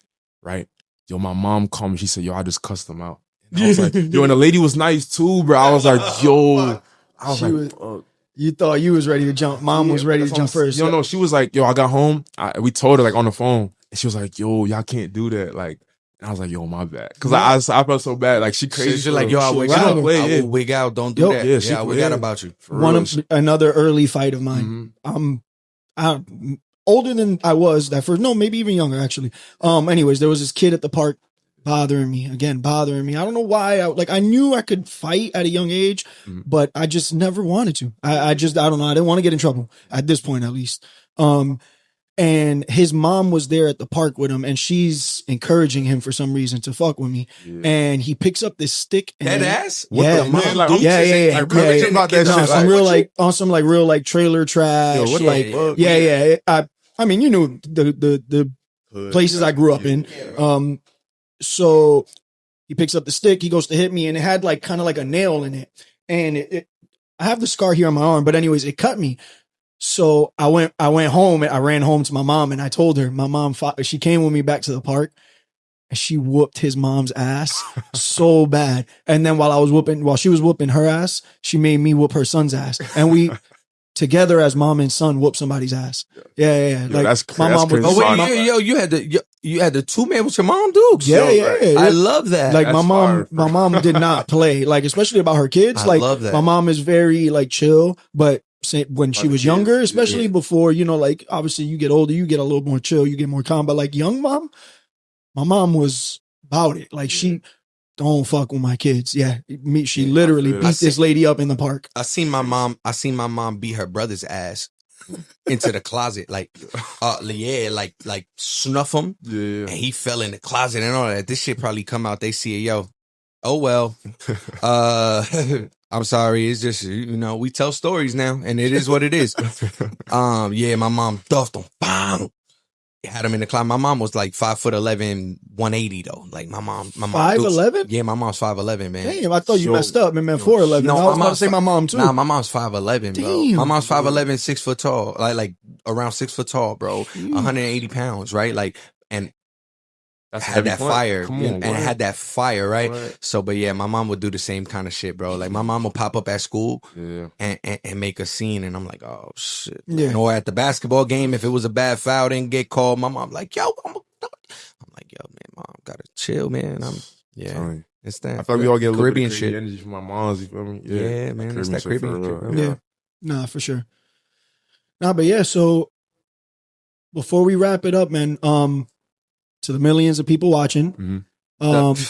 Right? Yo, my mom called me. She said, yo, I just cussed them out. And I was like, yo, and the lady was nice too, bro. I was like, yo. I was like, you thought you was ready to jump. Mom was ready to jump first. Yo, no, she was like, yo, I got home. We told her like on the phone. And she was like, yo, y'all can't do that. Like, and I was like, yo, my bad. Because I felt so bad. Like, she crazy. She's like, yo, I will wig out. Don't do that. Yeah, I wig out about you. Another early fight of mine. I'm older than I was that first. No, maybe even younger, actually. Anyways, there was this kid at the park bothering me. I don't know why. I knew I could fight at a young age, but I just never wanted to. I don't know. I didn't want to get in trouble at this point, at least. And his mom was there at the park with him, and she's encouraging him for some reason to fuck with me. Yeah. And he picks up this stick. And ass? Yeah, on some real trailer trash. I mean, you know the places I grew up in. So he picks up the stick. He goes to hit me, and it had like kind of like a nail in it. And I have the scar here on my arm, but anyways, it cut me. So I went home and I ran home to my mom, and I told her. My mom she came with me back to the park, and she whooped his mom's ass so bad. And then while she was whooping her ass, she made me whoop her son's ass, and we together as mom and son whoop somebody's ass. Yeah. Yo, like my mom would. Oh wait, you had the two man with your mom, Dukes. Yeah. I love that. Like my mom did not play, like especially about her kids. I love that. My mom is very like chill, but when she was younger, especially before, you know, like obviously you get older, you get a little more chill, you get more calm. But like young mom, my mom was about it. Like she don't fuck with my kids. Yeah, she literally beat this lady up in the park. I seen my mom beat her brother's ass into the closet, like snuff him. Yeah. And he fell in the closet and all that. This shit probably come out. They see it, yo. Oh well. I'm sorry. It's just, you know, we tell stories now, and it is what it is. My mom duffed him. Bang! Had him in the closet. My mom was like 5'11", 180 though. Like my mom 5'11"? Yeah, my mom's 5'11", man. Damn, I thought you messed up and meant 4'11". No, I was about to say my mom too. Nah, my mom's 5'11", bro. Damn. My mom's 5'11", 6 foot tall. Like around 6 foot tall, bro. 180 pounds, right? Like, and had that fire. And it had that fire, right? What? So, but yeah, my mom would do the same kind of shit, bro. Like my mom would pop up at school and make a scene, and I'm like, oh shit. Yeah. Or at the basketball game, if it was a bad foul, didn't get called, my mom like, yo, I'm like, yo, man, mom, gotta chill, man. It's that. I feel like we all get a little Caribbean bit of shit. Energy from my moms, you feel me? Yeah, man, it's that Caribbean shit, bro. Yeah, nah, for sure. Nah, but yeah, so before we wrap it up, man, to the millions of people watching, the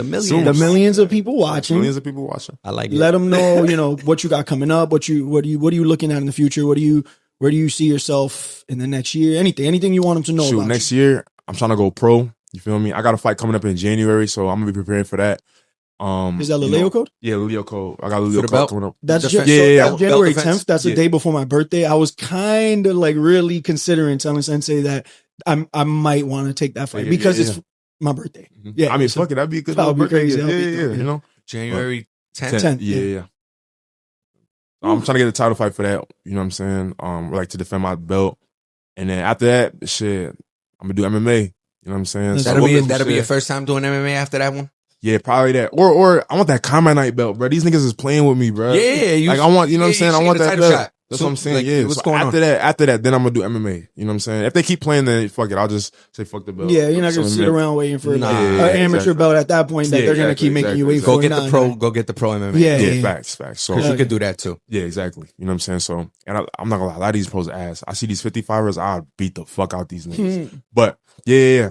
millions of people watching, I like it. Let them know, you know, what you got coming up. What are you looking at in the future? Where do you see yourself in the next year? Anything you want them to know. Shoot, next year I'm trying to go pro. You feel me? I got a fight coming up in January, so I'm gonna be prepared for that. Is that Leo code? Yeah, Leo code. I got a Leo code coming up. That's January 10th. That's the day before my birthday. I was kind of like really considering telling Sensei that I might want to take that fight because it's my birthday. Yeah, I mean, fuck it, that'd be a good. That would be crazy. Yeah, you know, January 10th. Yeah. I'm trying to get a title fight for that. You know what I'm saying? Like to defend my belt, and then after that, shit, I'm gonna do MMA. You know what I'm saying? That'll be your first time doing MMA after that one. Yeah, probably that. Or I want that Combat Night belt, bro. These niggas is playing with me, bro. Yeah, like I want, you know what I'm saying? I want that title belt. shot. That's So, what I'm saying. like, Yeah. what's So going after that, then I'm gonna do MMA. You know what I'm saying? If they keep playing, then fuck it. I'll just say fuck the belt. Yeah, you're not gonna So sit around waiting for Nah. like, Yeah, an amateur exactly. belt at that point that Yeah, they're gonna exactly, keep making you exactly. wait for. Go get the pro. Nah. Go get the pro MMA. Yeah, Yeah, yeah. facts. So Because you could do that too. yeah, exactly. You know what I'm saying? So, and I'm not gonna lie, a lot of these pros ass. I see these 55ers, I'll beat the fuck out these niggas. But yeah.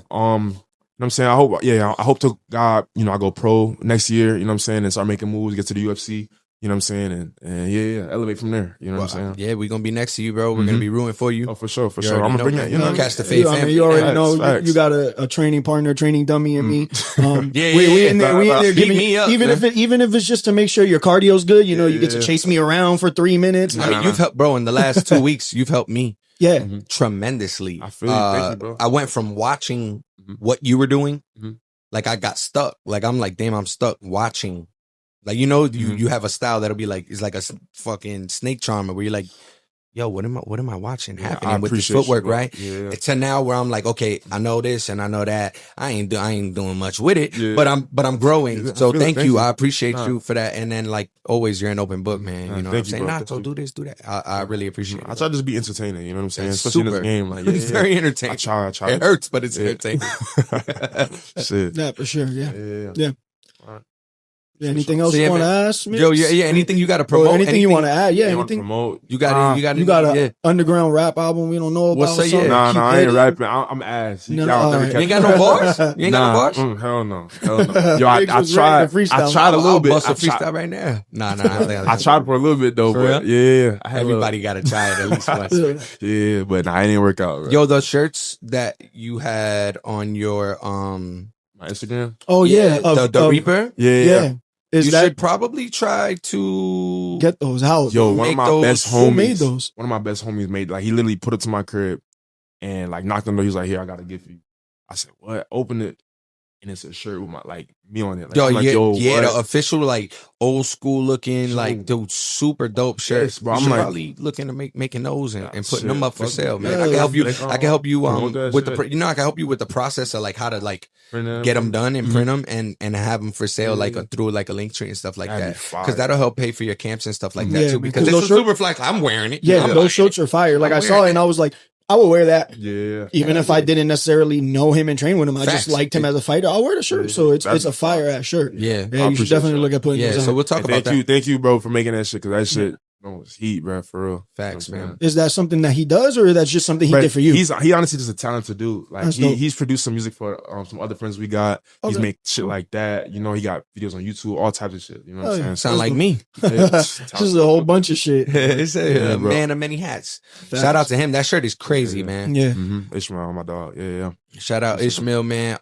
You know what I'm saying? I hope to God, you know, I go pro next year, you know what I'm saying, and start making moves, get to the UFC, you know what I'm saying, and yeah, elevate from there. You know what I'm saying? Yeah, we're gonna be next to you, bro. We're gonna be rooting for you. Oh, for sure. You I'm already gonna bring know, that, you know, catch the fade I mean, family. you already Facts, know facts. you got a training partner, training dummy in me. Yeah, we in there Beat giving me up, even man. even if it's just to make sure your cardio's good. You know, you get to Yeah. chase me around for 3 minutes. I mean, you've helped, bro. In the last 2 weeks, you've helped me Yeah, tremendously. I feel you. Thank you, bro. I went from watching what you were doing, Mhm. like I got stuck. Like I'm like, damn, I'm stuck watching. Like you know, you have a style that'll be like it's like a fucking snake charmer where you're like, yo, what am I watching Yeah, happening I with this appreciate you, footwork, bro. right? Yeah. To now where I'm like, okay, I know this and I know that. I ain't doing much with it, Yeah. but I'm growing. Yeah, I so feel it. thank Thank you. you. I appreciate Nah. you for that. And then like always, you're an open book, man. Nah, You know what I'm thank you, saying? bro. Nah, Thank so you. do this, do that. I really appreciate it. I try to just be entertaining, you know what I'm saying? That's Especially in super. this game. Like, yeah, It's very entertaining. I try. It hurts, but it's Yeah. entertaining. Shit. yeah, for sure. Yeah. Yeah. Yeah, anything else So, yeah, you want to man. ask, Mix? Yo, yeah. Anything you got to Or promote? anything you want to add? Yeah, You want to anything. promote? You got You got a yeah. underground rap album we don't know about? What's or up, something? yeah. Nah, I Keep ain't it- rapping. I'm ass. No, Y'all never alright. catch You ain't got me. no bars? You ain't got no bars? Hell no. Yo, I Mix was tried. ready to freestyle. I tried a little I'll bit. bust a I tried- freestyle right now. Nah. I tried for a little bit though, For but real? yeah, I had Everybody got to try it at least once. yeah, but nah, it didn't work out. Bro. Yo, the shirts that you had on your My Instagram. Oh yeah, the Reaper. Yeah, is You that should probably try to get those out? Yo, one of Make my those- best Who homies. made those? One of my best homies made like he literally put it to my crib and like knocked on the door. He was like, "Here, I got a gift for you." I said, "What?" Open it, and it's a shirt with my like me on it. Like, Yo, I'm like, yeah, yo, yeah, what? the official like old school looking Yo. like dude, super dope shirts, Yes, bro. You I'm should like- probably looking to making those and putting Shit, them up for fuck sale, it. man. Yeah, I can help you. like, I can help you promote that with shit. the I can help you with the process of like how to like Print them, get them done and Mhm. print them and have them for sale like Yeah. through like a link tree and stuff like That'd be that fire. because that'll help pay for your camps and stuff like that Yeah, too because because it's those a super flex. I'm wearing it. Yeah, I'm those buying shirts are fire. Like I'm I saw wearing it and I was like, I would wear that. Yeah. Even if I didn't necessarily know him and train with him, I Facts. just liked him as a fighter. I'll wear the shirt, so it's That's a fire ass shirt. Yeah. Yeah, you should appreciate definitely you. look at putting Yeah, those so out. we'll talk Hey, about that. Thank you, bro, for making that shit because that shit was heat, bro, for real. Facts, You know what I'm man. saying? Is that something that he does, or that's just something he But did for you? He honestly just a talented dude. Like That's dope. he's produced some music for some other friends we got. He's Okay. make shit like that. You know, he got videos on YouTube, all types of shit. You know what Oh, I'm yeah. saying? Sound like me. Just a whole bunch of shit. It's a Yeah, bro. man of many hats. Shout out to him. That shirt is crazy, man. Yeah. Ishmael, my dog. Yeah. Shout out Ishmael, man.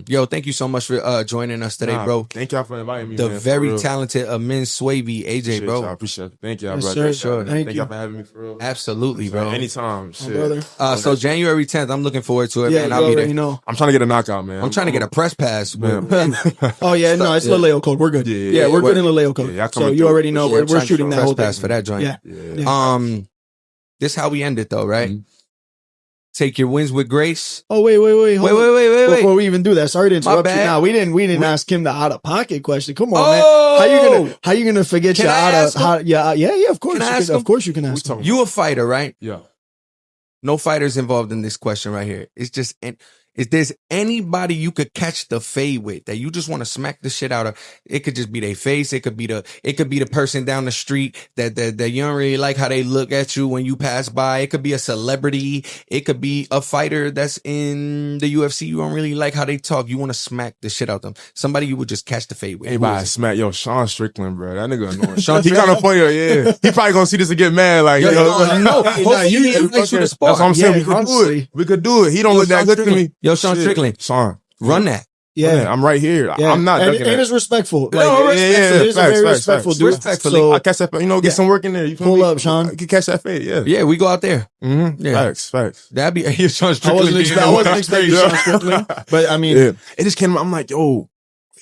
Yo, thank you so much for joining us today, Nah, bro. Thank y'all for inviting me. The man, for very real. talented Amin Swaby, AJ, Appreciate bro. y'all. Appreciate it. Thank y'all, Yes, bro. sir. Thank Sure. y'all. Thank Thank you. y'all for having me for real. Absolutely, bro. Anytime. My Shit. brother. So January 10th, I'm looking forward to it, Yeah, man. you I'll be already there. know. I'm trying to get a knockout, man. I'm trying to get a press pass. Man. Oh yeah, no, it's Laleo code. We're good. Yeah, we're good in Laleo code. Yeah, y'all so coming you through. already know Yeah, we're Trying to shooting get that a whole press pass thing. for that joint. Yeah. Yeah. This how we end it though, right? Mhm. Take your wins with grace. Oh wait. hold on. Wait. Before we even do that, sorry to interrupt you. bad. Nah, we didn't ask him the out of pocket question. Come on, Oh! man. How you gonna forget Can your I out ask of? Yeah. Of course, Can I you ask can, him? of course you can ask. We talking- You a fighter, right? Yeah. No fighters involved in this question right here. It's just, if there's anybody you could catch the fade with that you just want to smack the shit out of, it could just be their face. It could be the person down the street that you don't really like how they look at you when you pass by. It could be a celebrity. It could be a fighter that's in the UFC. You don't really like how they talk. You want to smack the shit out of them. Somebody you would just catch the fade with. Who Anybody is it? smack Sean Strickland, bro. That nigga annoying. Sean he kind of funny, yeah. He probably gonna see this and get mad, like, Yo, yo, no, Nah, you likes you to that's spar. what I'm saying. Yeah, We could do honestly. it. We could do it. He don't look that Sean good to Strickland. me. Yo, Sean Shit. Strickland. Sean, Run that. Yeah. I'm right here. Yeah. I'm not and, ducking and that. it's respectful. Like, No, it is a facts, very facts, respectful facts. dude. Respectfully. So, I catch that, get Yeah. some work in there. You feel Pull me? up, Sean. You can catch that fade, yeah. Yeah, we go out there. Mm-hmm. Yeah. Facts. That'd be Sean I Strickland. wasn't expecting Sean Strickland, but I mean, Yeah. It just came. I'm like, yo,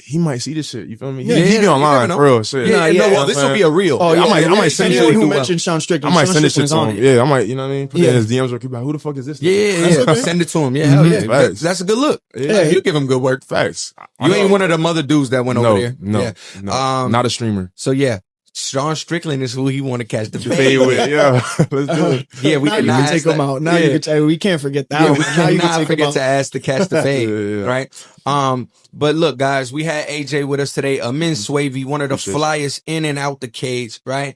he might see this shit. You feel me? Yeah, he be you never online know. for real shit. Yeah, yeah, no, yeah, well, this will be a reel. Oh, Yeah, yeah, I might send anyone it who to mentioned Sean I Strickland. might Sean send this shit Strickland's to on him. it. Yeah, I might, you know what I mean? Put it in his DMs or keep like, who the fuck is this? Yeah. okay. Send it to him. Yeah, hell yeah. Facts. That's a good look. Yeah. You give him good work. Facts. You ain't one of them other dudes that went over there. No, Yeah. no, not a streamer. So yeah, Sean Strickland is who he want to catch the Fade fade with. with, yeah. Let's do it. Yeah, we Now can you can ask take that. him out. Now Yeah. you can say we can't forget that. Yeah, one. we Now you can cannot take him forget out. to ask to catch the fade, Yeah. right? But look, guys, we had AJ with us today. Amin Swaby, one of the Appreciate you. flyest in and out the cage, right?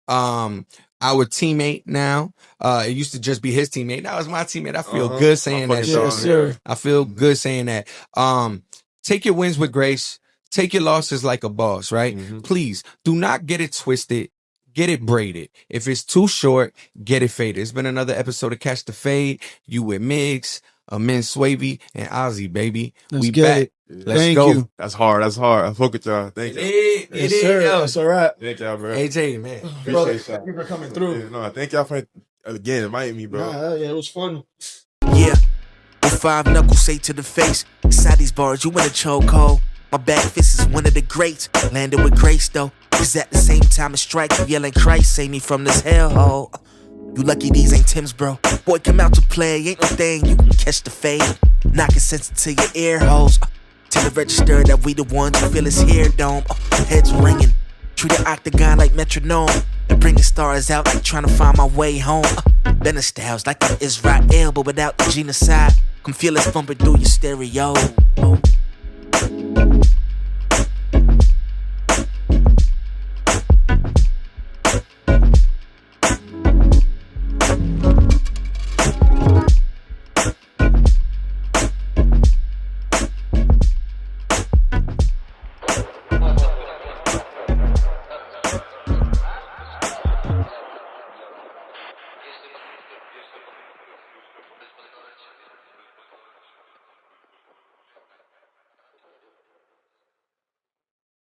Our teammate now. It used to just be his teammate. Now it's my teammate. I feel good saying My that. fucking Yes, Sean, sir. I feel good saying that. Take your wins with grace. Take your losses like a boss, right? Please do not get it twisted. Get it braided. If it's too short, get it faded. It's been another episode of Catch the Fade. You with Miggs, Amin Swaby, and Ozzy, baby. Let's we get back. it. Let's Thank go. you. That's hard. I fuck with y'all. Thank you. Yes, sir. That's all right. Thank y'all, bro. AJ, man. Brother, Appreciate y'all. thank you for coming through. Yeah, no, thank y'all for again inviting me, bro. Nah, yeah, it was fun. Yeah, with 5 knuckles say to the face. Inside these bars, you in a chokehold. My back fist is one of the greats. Landed with grace though. Cause at the same time it strike you yelling Christ, save me from this hellhole. You lucky these ain't Tim's, bro. Boy, come out to play, ain't no thing. You can catch the fade. Knocking sense into your ear holes. Tell the register that we the ones who feel his hair dome. Heads ringing. Treat the octagon like metronome. And bring the stars out like trying to find my way home. Bending styles like I'm Israel, but without the genocide. Come feel us bumping through your stereo.